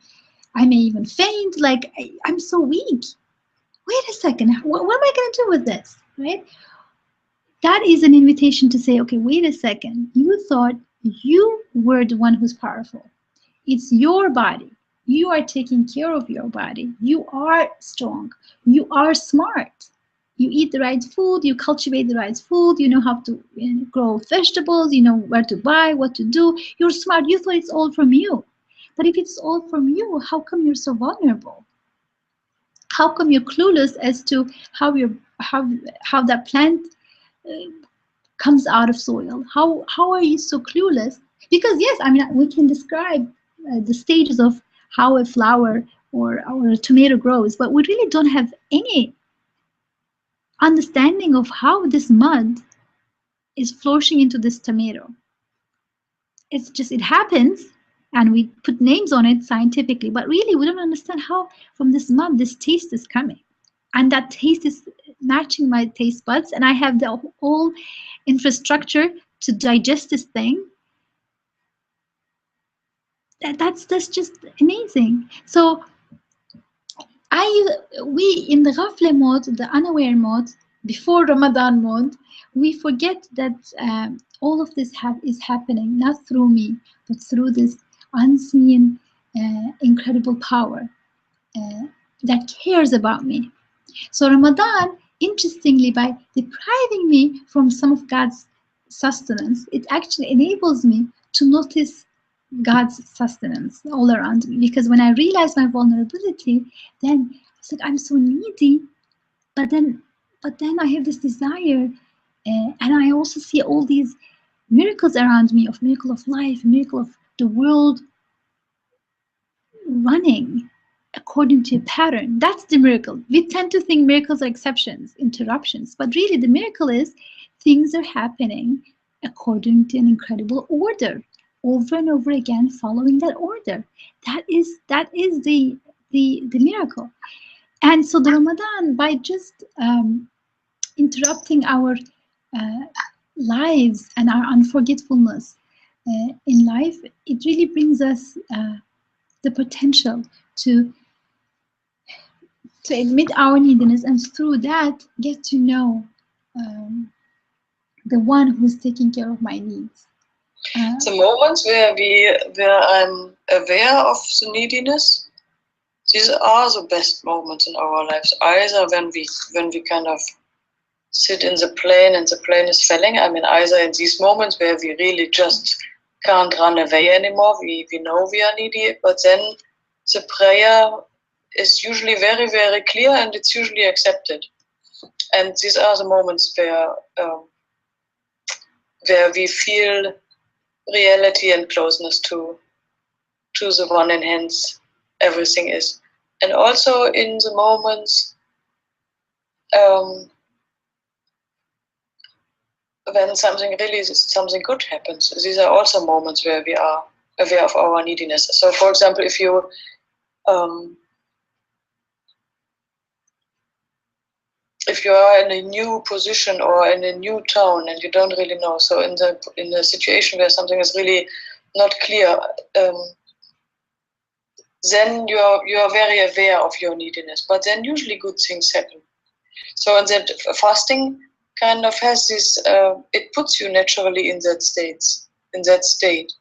I may even faint. Like I'm so weak. Wait a second. What am I going to do with this? Right? That is an invitation to say, okay, wait a second. You thought you were the one who's powerful. It's your body. You are taking care of your body. You are strong. You are smart. You eat the right food. You cultivate the right food. You know how to grow vegetables. You know where to buy, what to do. You're smart. You thought it's all from you. But if it's all from you, how come you're so vulnerable? How come you're clueless as to how that plant comes out of soil? How are you so clueless? Because yes, I mean, we can describe the stages of how a flower or a tomato grows, but we really don't have any understanding of how this mud is flourishing into this tomato. It's just, it happens, and we put names on it scientifically, but really we don't understand how from this mud this taste is coming. And that taste is matching my taste buds, and I have the whole infrastructure to digest this thing. That's just amazing. So we in the ghafla mode, the unaware mode, before Ramadan mode, we forget that all of this is happening not through me, but through this unseen, incredible power uh, that cares about me. So Ramadan, interestingly, by depriving me from some of God's sustenance, it actually enables me to notice God's sustenance all around me. Because when I realize my vulnerability, then it's like I'm so needy, but then I have this desire, and I also see all these miracles around me, of miracle of life, miracle of the world running according to a pattern. That's the miracle. We tend to think miracles are exceptions, interruptions, but really the miracle is things are happening according to an incredible order, over and over again, following that order. That is the miracle. And so the Ramadan, by just interrupting our uh, lives and our unforgetfulness in life, it really brings us the potential to admit our neediness, and through that get to know um, the one who's taking care of my needs. The moments where I'm aware of the neediness, these are the best moments in our lives. Either when we kind of sit in the plane and the plane is falling. I mean, either in these moments where we really just can't run away anymore, we know we are needy, but then the prayer is usually very, very clear and it's usually accepted. And these are the moments where we feel reality and closeness to the one in hands everything is. And also in the moments when something good happens. These are also moments where we are aware of our neediness. So, for example, if you are in a new position or in a new town and you don't really know, so in the situation where something is really not clear, then you are very aware of your neediness. But then usually good things happen. So, in that fasting kind of has this, it puts you naturally in that state.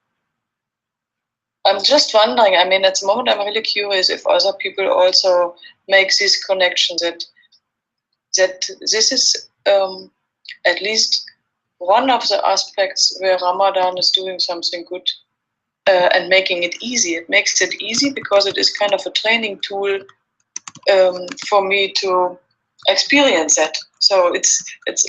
I'm just wondering, I mean, at the moment I'm really curious if other people also make this connection that this is at least one of the aspects where Ramadan is doing something good and making it easy. It makes it easy because it is kind of a training tool for me to experience that. So it's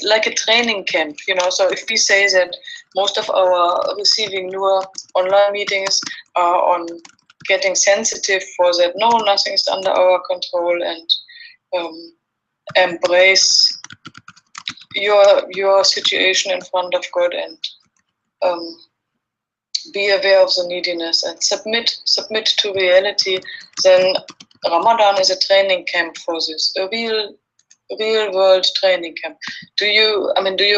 like a training camp, you know. So if we say that most of our receiving Nur online meetings are on getting sensitive for that, no, nothing is under our control, and embrace your situation in front of God, and be aware of the neediness and submit to reality, then Ramadan is a training camp for this, a real world training camp. Do you agree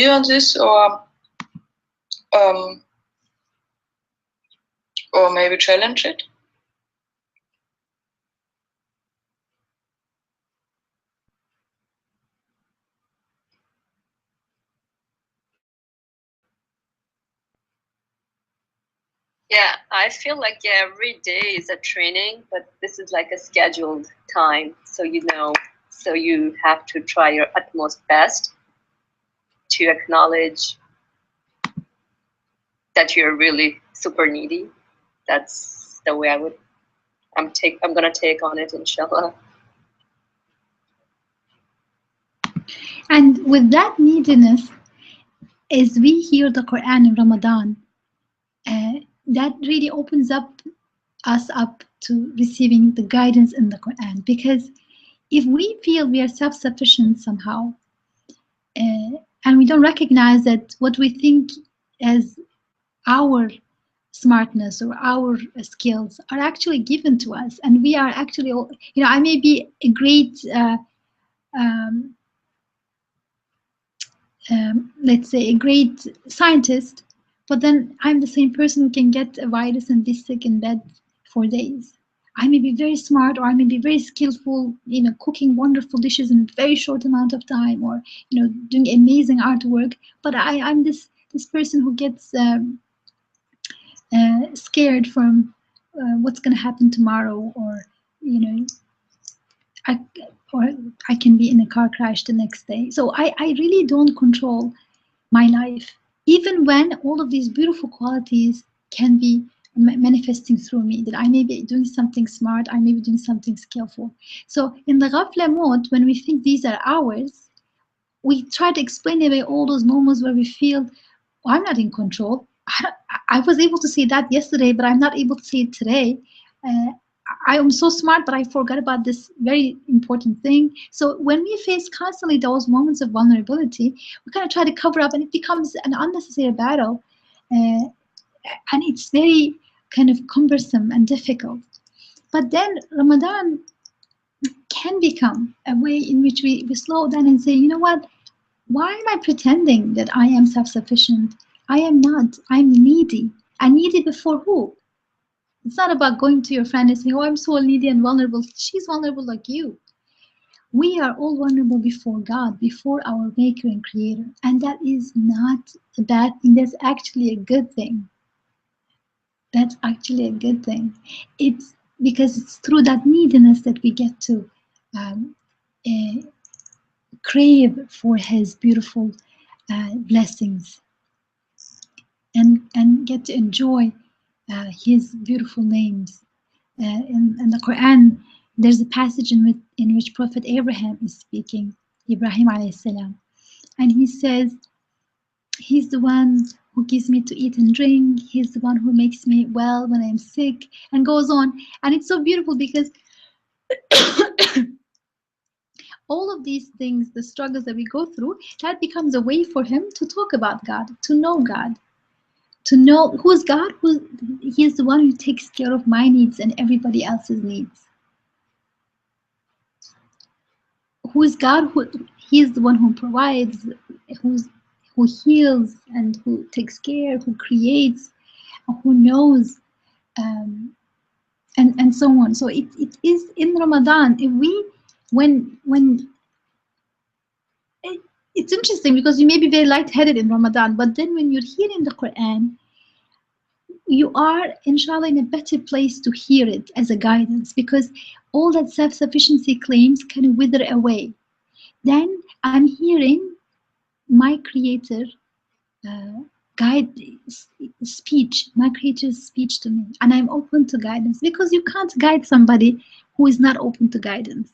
on this, or maybe challenge it? Yeah, I feel like every day is a training, but this is like a scheduled time. So so you have to try your utmost best to acknowledge that you're really super needy. That's the way I'm gonna take on it, inshallah. And with that neediness, as we hear the Quran in Ramadan, that really opens us up to receiving the guidance in the Quran. Because if we feel we are self-sufficient somehow, and we don't recognize that what we think as our smartness or our skills are actually given to us, and we are actually, I may be a great um, let's say a great scientist, but then I'm the same person who can get a virus and be sick in bed for days. I may be very smart, or I may be very skillful, cooking wonderful dishes in a very short amount of time, or doing amazing artwork. But I'm this person who gets scared from what's going to happen tomorrow, or you know, I, or I can be in a car crash the next day. So I really don't control my life, even when all of these beautiful qualities can be manifesting through me, that I may be doing something smart, I may be doing something skillful. So in the ghafla mode, when we think these are ours, we try to explain away all those moments where we feel, oh, I'm not in control. I was able to see that yesterday, but I'm not able to see it today. Uh, I am so smart, but I forgot about this very important thing. So when we face constantly those moments of vulnerability, we kind of try to cover up, and it becomes an unnecessary battle. Uh, and it's very kind of cumbersome and difficult. But then Ramadan can become a way in which we slow down and say, you know what? Why am I pretending that I am self-sufficient? I am not. I'm needy. And needy before who? It's not about going to your friend and saying, oh, I'm so needy and vulnerable. She's vulnerable like you. We are all vulnerable before God, before our Maker and Creator. And that is not a bad thing. That's actually a good thing. That's actually a good thing. It's because it's through that neediness that we get to um, uh, crave for His beautiful blessings, and get to enjoy His beautiful names. In the Quran, there's a passage in which Prophet Abraham is speaking, Ibrahim alayhi salam, and he says, He's the one who gives me to eat and drink. He's the one who makes me well when I'm sick, and goes on. And it's so beautiful because all of these things, the struggles that we go through, that becomes a way for him to talk about God, to know God, to know who's God. He is the one who takes care of my needs and everybody else's needs. Who is God? He is the one who provides, who heals, and who takes care, who creates, who knows, and so on. So it is in Ramadan. If we, when it's interesting, because you may be very lightheaded in Ramadan, but then when you're hearing the Quran, you are, inshallah, in a better place to hear it as a guidance, because all that self-sufficiency claims kind of wither away. Then I'm hearing my Creator guide speech, my Creator's speech to me, and I'm open to guidance, because you can't guide somebody who is not open to guidance.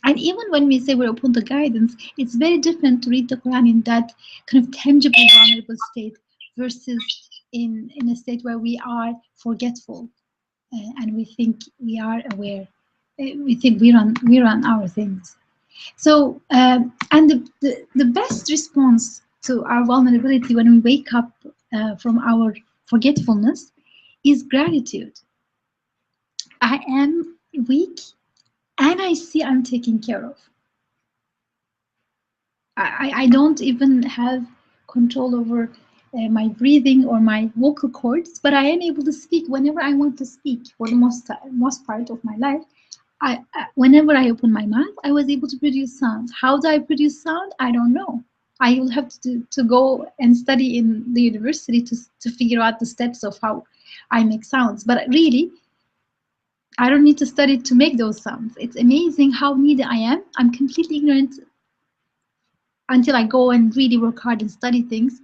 And even when we say we're open to guidance, it's very different to read the Quran in that kind of tangible, vulnerable state versus in a state where we are forgetful and we think we are aware. We think we run our things. So, and the best response to our vulnerability when we wake up from our forgetfulness is gratitude. I am weak, and I see I'm taken care of. I don't even have control over my breathing or my vocal cords, but I am able to speak whenever I want to speak for the most part of my life. Whenever I open my mouth, I was able to produce sounds. How do I produce sound? I don't know. I will have to go and study in the university to figure out the steps of how I make sounds. But really, I don't need to study to make those sounds. It's amazing how needy I am. I'm completely ignorant until I go and really work hard and study things.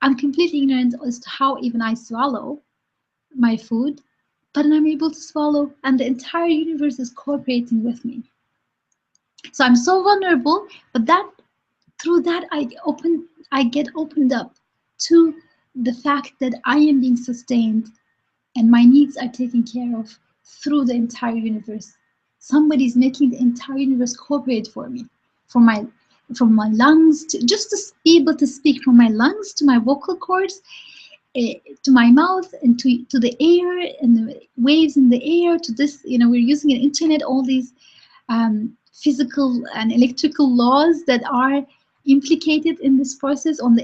I'm completely ignorant as to how even I swallow my food, but I'm able to swallow, and the entire universe is cooperating with me. So I'm so vulnerable, but through that I get opened up to the fact that I am being sustained and my needs are taken care of through the entire universe. Somebody's making the entire universe cooperate for me, from my lungs just to be able to speak, from my lungs to my vocal cords, to my mouth, and to the air and the waves in the air, to this, we're using an internet, all these physical and electrical laws that are implicated in this process on the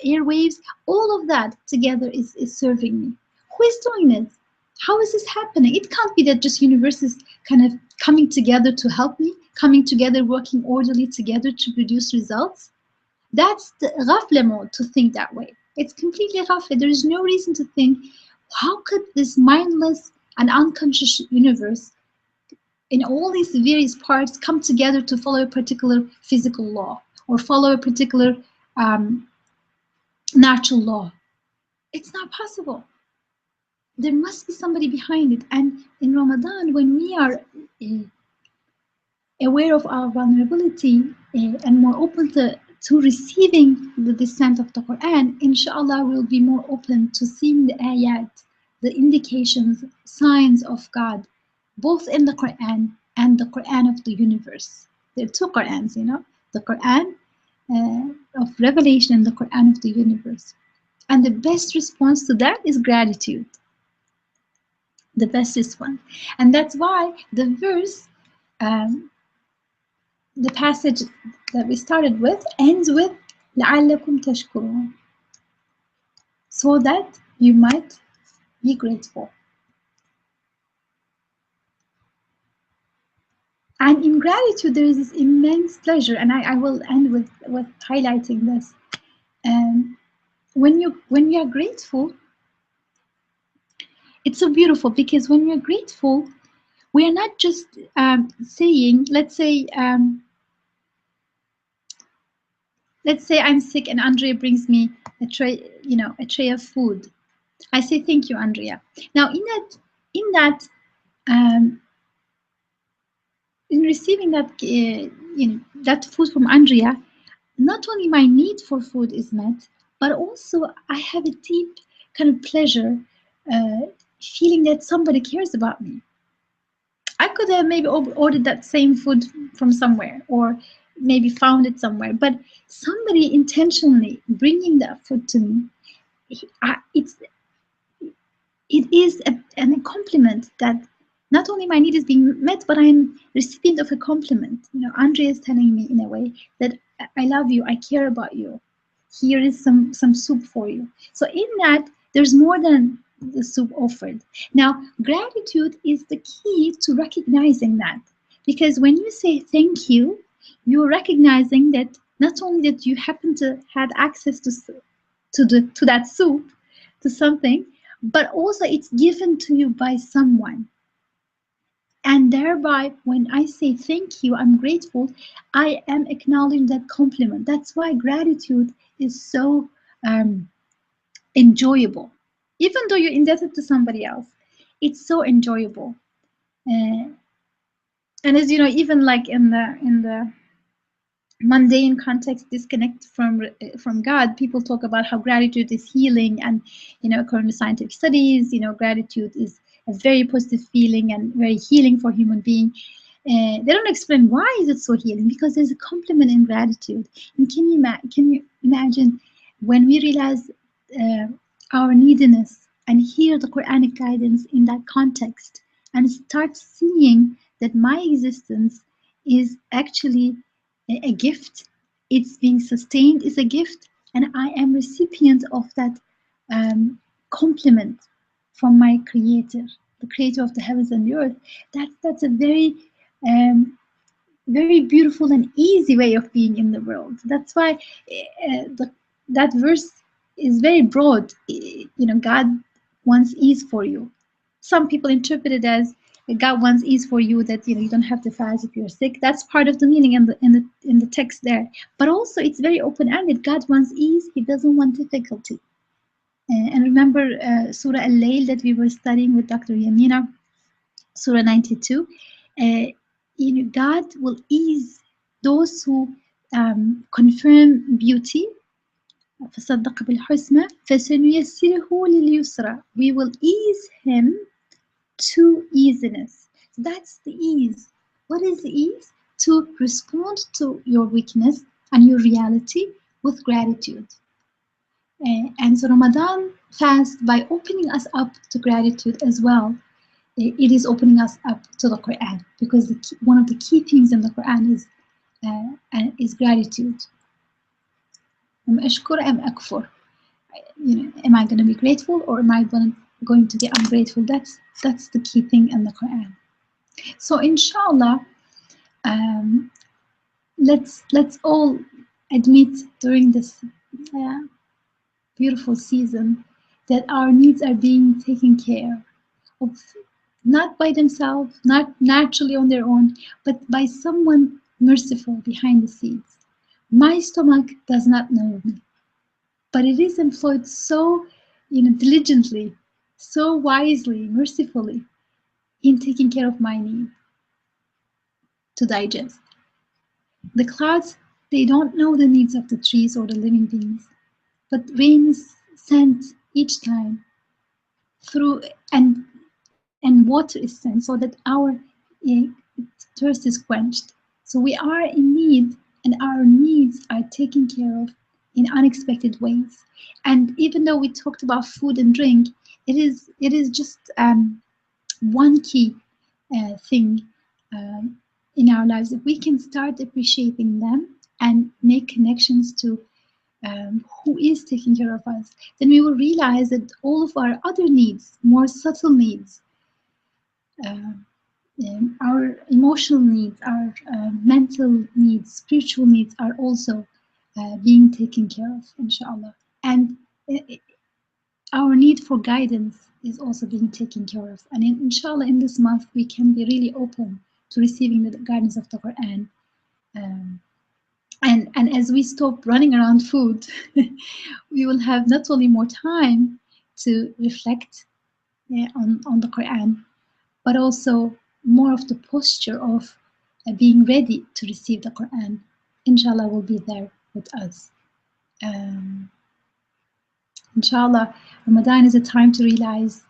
airwaves. All of that together is serving me. Who is doing it? How is this happening? It can't be that just universe is kind of coming together to help me, coming together, working orderly together to produce results. That's the ghafla mode, to think that way. It's completely ghafla. There is no reason to think, how could this mindless and unconscious universe in all these various parts come together to follow a particular physical law or follow a particular natural law? It's not possible. There must be somebody behind it. And in Ramadan, when we are aware of our vulnerability and more open to receiving the descent of the Quran, inshallah, we'll be more open to seeing the ayat, the indications, signs of God, both in the Quran and the Quran of the universe. There are two Qurans, the Quran of revelation and the Quran of the universe. And the best response to that is gratitude. The best response. And that's why the verse, the passage that we started with, ends with لَعَلَّكُمْ تَشْكُرُونَ, so that you might be grateful. And in gratitude, there is this immense pleasure, and I will end with highlighting this. When you are grateful, it's so beautiful, because when we are grateful, we are not just saying, let's say I'm sick and Andrea brings me a tray of food. I say thank you, Andrea. Now, in receiving that that food from Andrea, not only my need for food is met, but also I have a deep kind of pleasure, feeling that somebody cares about me. I could have maybe ordered that same food from somewhere, or maybe found it somewhere, but somebody intentionally bringing that food to me, it is a compliment that not only my need is being met, but I'm recipient of a compliment. Andrea is telling me in a way that I love you, I care about you. Here is some soup for you. So in that, there's more than the soup offered. Now, gratitude is the key to recognizing that, because when you say thank you, you're recognizing that not only that you happen to have access to that soup, to something, but also it's given to you by someone. And thereby, when I say thank you, I'm grateful, I am acknowledging that compliment. That's why gratitude is so enjoyable. Even though you're indebted to somebody else, it's so enjoyable. And as you know, even like in the mundane context, disconnect from God, people talk about how gratitude is healing, and according to scientific studies, gratitude is a very positive feeling and very healing for human being. They don't explain why is it so healing, because there's a compliment in gratitude. And can you imagine when we realize our neediness and hear the Quranic guidance in that context, and start seeing that my existence is actually a gift, it's being sustained is a gift, and I am recipient of that compliment from my creator, the creator of the heavens and the earth. That's a very very beautiful and easy way of being in the world. That's why that verse is very broad. God wants ease for you. Some people interpret it as God wants ease for you, that you don't have to fast if you're sick. That's part of the meaning in the text there. But also it's very open-ended. God wants ease. He doesn't want difficulty. And remember Surah Al-Layl that we were studying with Dr. Yamina, Surah 92. God will ease those who confirm beauty. فصدق بالحسنى فسنيسره لليسرى. We will ease him to easiness. That's the ease. What is the ease? To respond to your weakness and your reality with gratitude. And so Ramadan fast, by opening us up to gratitude as well, it is opening us up to the Quran, because one of the key things in the Quran is gratitude. Am I going to be grateful, or am I going to going to be ungrateful. That's the key thing in the Quran. So inshallah, um, let's all admit during this uh, beautiful season that our needs are being taken care of, not by themselves, not naturally on their own, but by someone merciful behind the scenes. My stomach does not know me, but it is employed so, diligently, so wisely, mercifully in taking care of my need to digest. The clouds, they don't know the needs of the trees or the living beings, but rain is sent each time through, and water is sent so that our uh, thirst is quenched. So we are in need, and our needs are taken care of in unexpected ways. And even though we talked about food and drink, it is just one key thing um, in our lives. If we can start appreciating them and make connections to who is taking care of us, then we will realize that all of our other needs, more subtle needs, uh, our emotional needs, our mental needs, spiritual needs are also being taken care of, inshallah. And our need for guidance is also being taken care of. And inshallah, in this month, we can be really open to receiving the guidance of the Quran. Um, and as we stop running around food, we will have not only more time to reflect on the Quran, but also more of the posture of being ready to receive the Quran. Inshallah will be there with us. Um, inshallah, Ramadan is a time to realize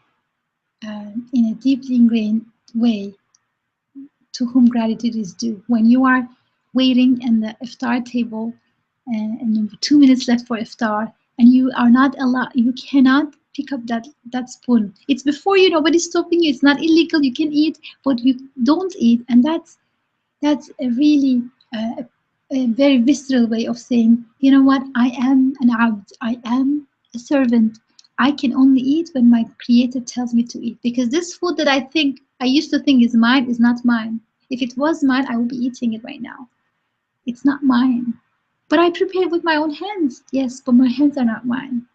in a deeply ingrained way to whom gratitude is due. When you are waiting in the iftar table and 2 minutes left for iftar, and you are not allowed, you cannot pick up that spoon. It's before you, nobody's stopping you. It's not illegal. You can eat, but you don't eat, and that's a really a very visceral way of saying, you know what, I am an abd, I am a servant. I can only eat when my creator tells me to eat, because this food that I used to think is mine is not mine. If it was mine, I would be eating it right now. It's not mine. But I prepared with my own hands. Yes, but my hands are not mine.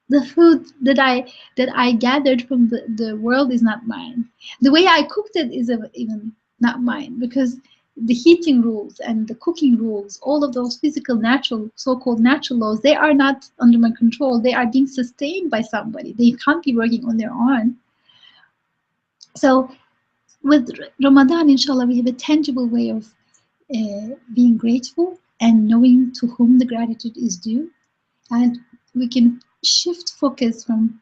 The food that I gathered from the world is not mine. The way I cooked it is even not mine, because the heating rules and the cooking rules, all of those physical, natural, so-called natural laws, they are not under my control. They are being sustained by somebody. They can't be working on their own. So with Ramadan, inshallah, we have a tangible way of being grateful and knowing to whom the gratitude is due, and we can shift focus from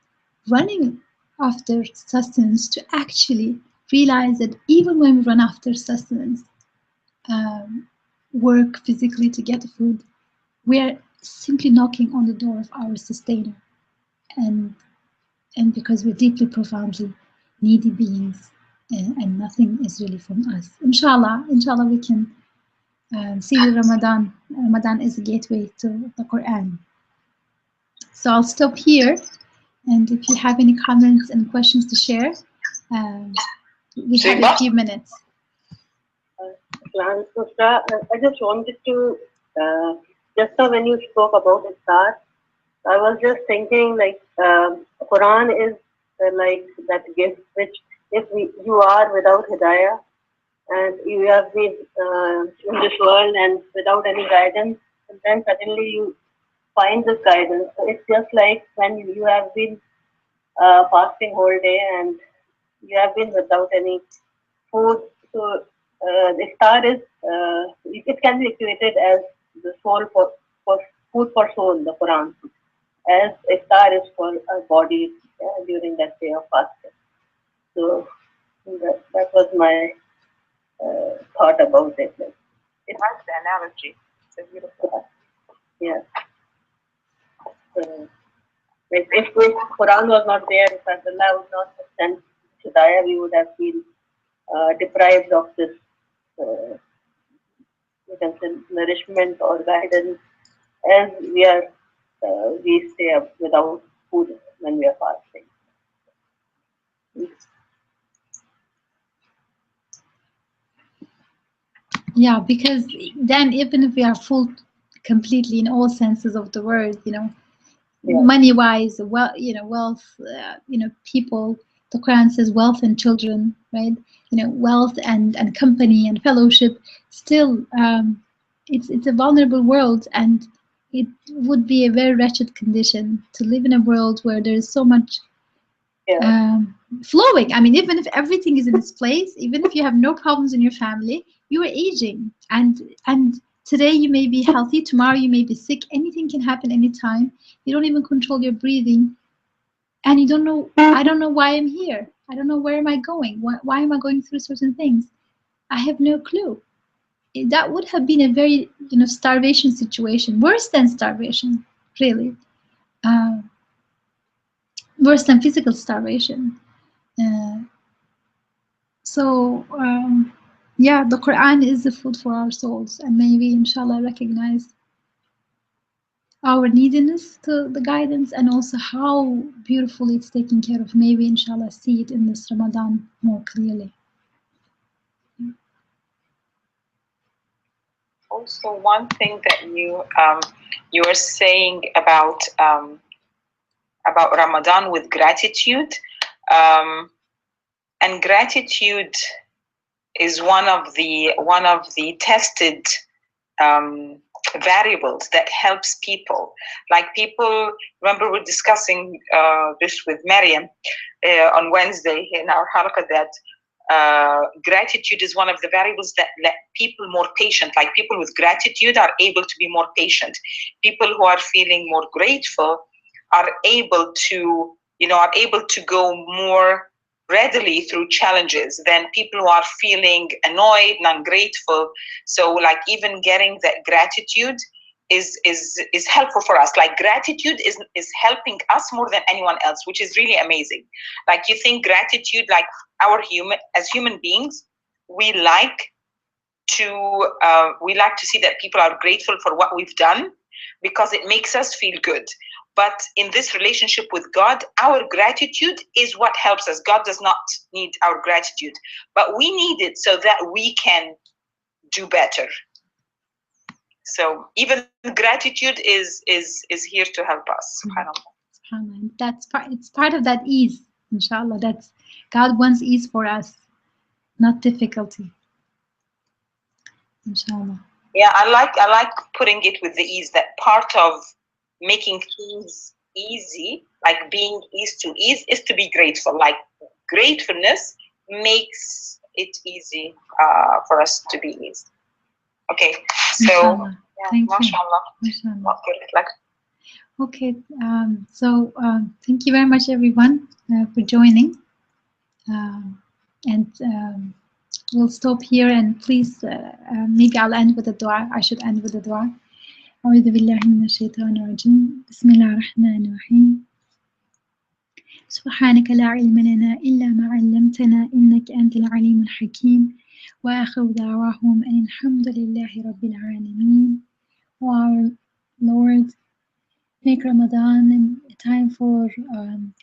running after sustenance to actually realize that even when we run after sustenance, work physically to get food, we are simply knocking on the door of our sustainer, and because we're deeply, profoundly needy beings, and nothing is really from us. Inshallah, we can see the Ramadan. Ramadan is a gateway to the Quran. So I'll stop here. And if you have any comments and questions to share, we have a few minutes. I just wanted to, just now when you spoke about iftar, I was just thinking like Quran is like that gift which if you are without hidayah and you have been in this world and without any guidance, and then suddenly you find this guidance. So it's just like when you have been fasting whole day and you have been without any food. So the iftar is it can be equated as the soul for food for soul, the Quran, as iftar is for our body during that day of fasting. So that was my thought about it. It has the analogy. It's a beautiful. Yeah. If Quran was not there, if Allah would not have sent Hidayah, we would have been deprived of this you can say nourishment or guidance, as we stay up without food when we are fasting. Yeah, because then even if we are full completely in all senses of the word, you know, Yeah. money-wise, well, you know, wealth, you know, people. The Quran says wealth and children, right? You know, wealth and company and fellowship. Still, it's a vulnerable world, and it would be a very wretched condition to live in a world where there is so much flowing. I mean, even if everything is in its place, even if you have no problems in your family, you are aging, and today you may be healthy, tomorrow you may be sick. Anything can happen anytime. You don't even control your breathing, and you don't know. I don't know why I'm here. I don't know where am I going. Why am I going through certain things? I have no clue. That would have been a very, you know, starvation situation, worse than starvation, really, uh, worse than physical starvation. Uh, So, yeah, the Quran is the food for our souls, and may we, inshallah, recognize our neediness to the guidance and also how beautifully it's taken care of. May we, inshallah, see it in this Ramadan more clearly. Also, one thing that you were saying about Ramadan with gratitude, and gratitude is one of the tested variables that helps people. Like people, remember we're discussing this with Maryam on Wednesday in our halaqah, that gratitude is one of the variables that let people more patient. Like people with gratitude are able to be more patient. People who are feeling more grateful are able to, are able to go more readily through challenges than people who are feeling annoyed and ungrateful. So like even getting that gratitude is helpful for us. Like gratitude is helping us more than anyone else, which is really amazing. Like you think gratitude, like as human beings, we like to see that people are grateful for what we've done because it makes us feel good. But in this relationship with God, our gratitude is what helps us. God does not need our gratitude, but we need it so that we can do better. So even gratitude is here to help us. SubhanAllah. It's part of that ease, inshallah. That's God wants ease for us, not difficulty. Inshallah. Yeah, I like putting it with the ease, that part of making things easy, like being ease to ease, is to be grateful. Like gratefulness makes it easy for us to be easy. Okay, so inshallah. Yeah, Thank mashallah. you. Mashallah. Like, okay, so thank you very much, everyone, for joining. And we'll stop here, and please, maybe I'll end with a dua. I should end with a dua. أعوذ بالله من الشيطان الرجيم بسم الله الرحمن الرحيم سبحانك لا علم لنا إلا ما علمتنا إنك أنت العليم الحكيم وآخر دعواهم أن الحمد لله رب العالمين. O our Lord, make Ramadan a time for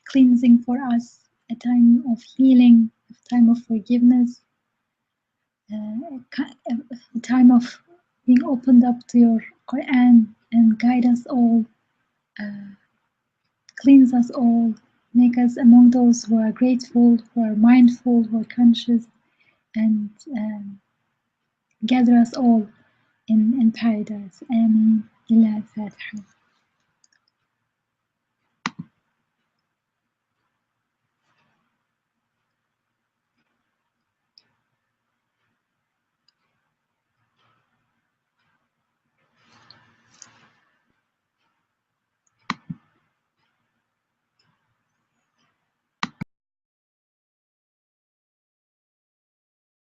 cleansing for us, a time of healing, a time of forgiveness, a time of being opened up to your Quran, and guide us all, cleanse us all, make us among those who are grateful, who are mindful, who are conscious, and gather us all in paradise. Amin. Ila al-Fatiha.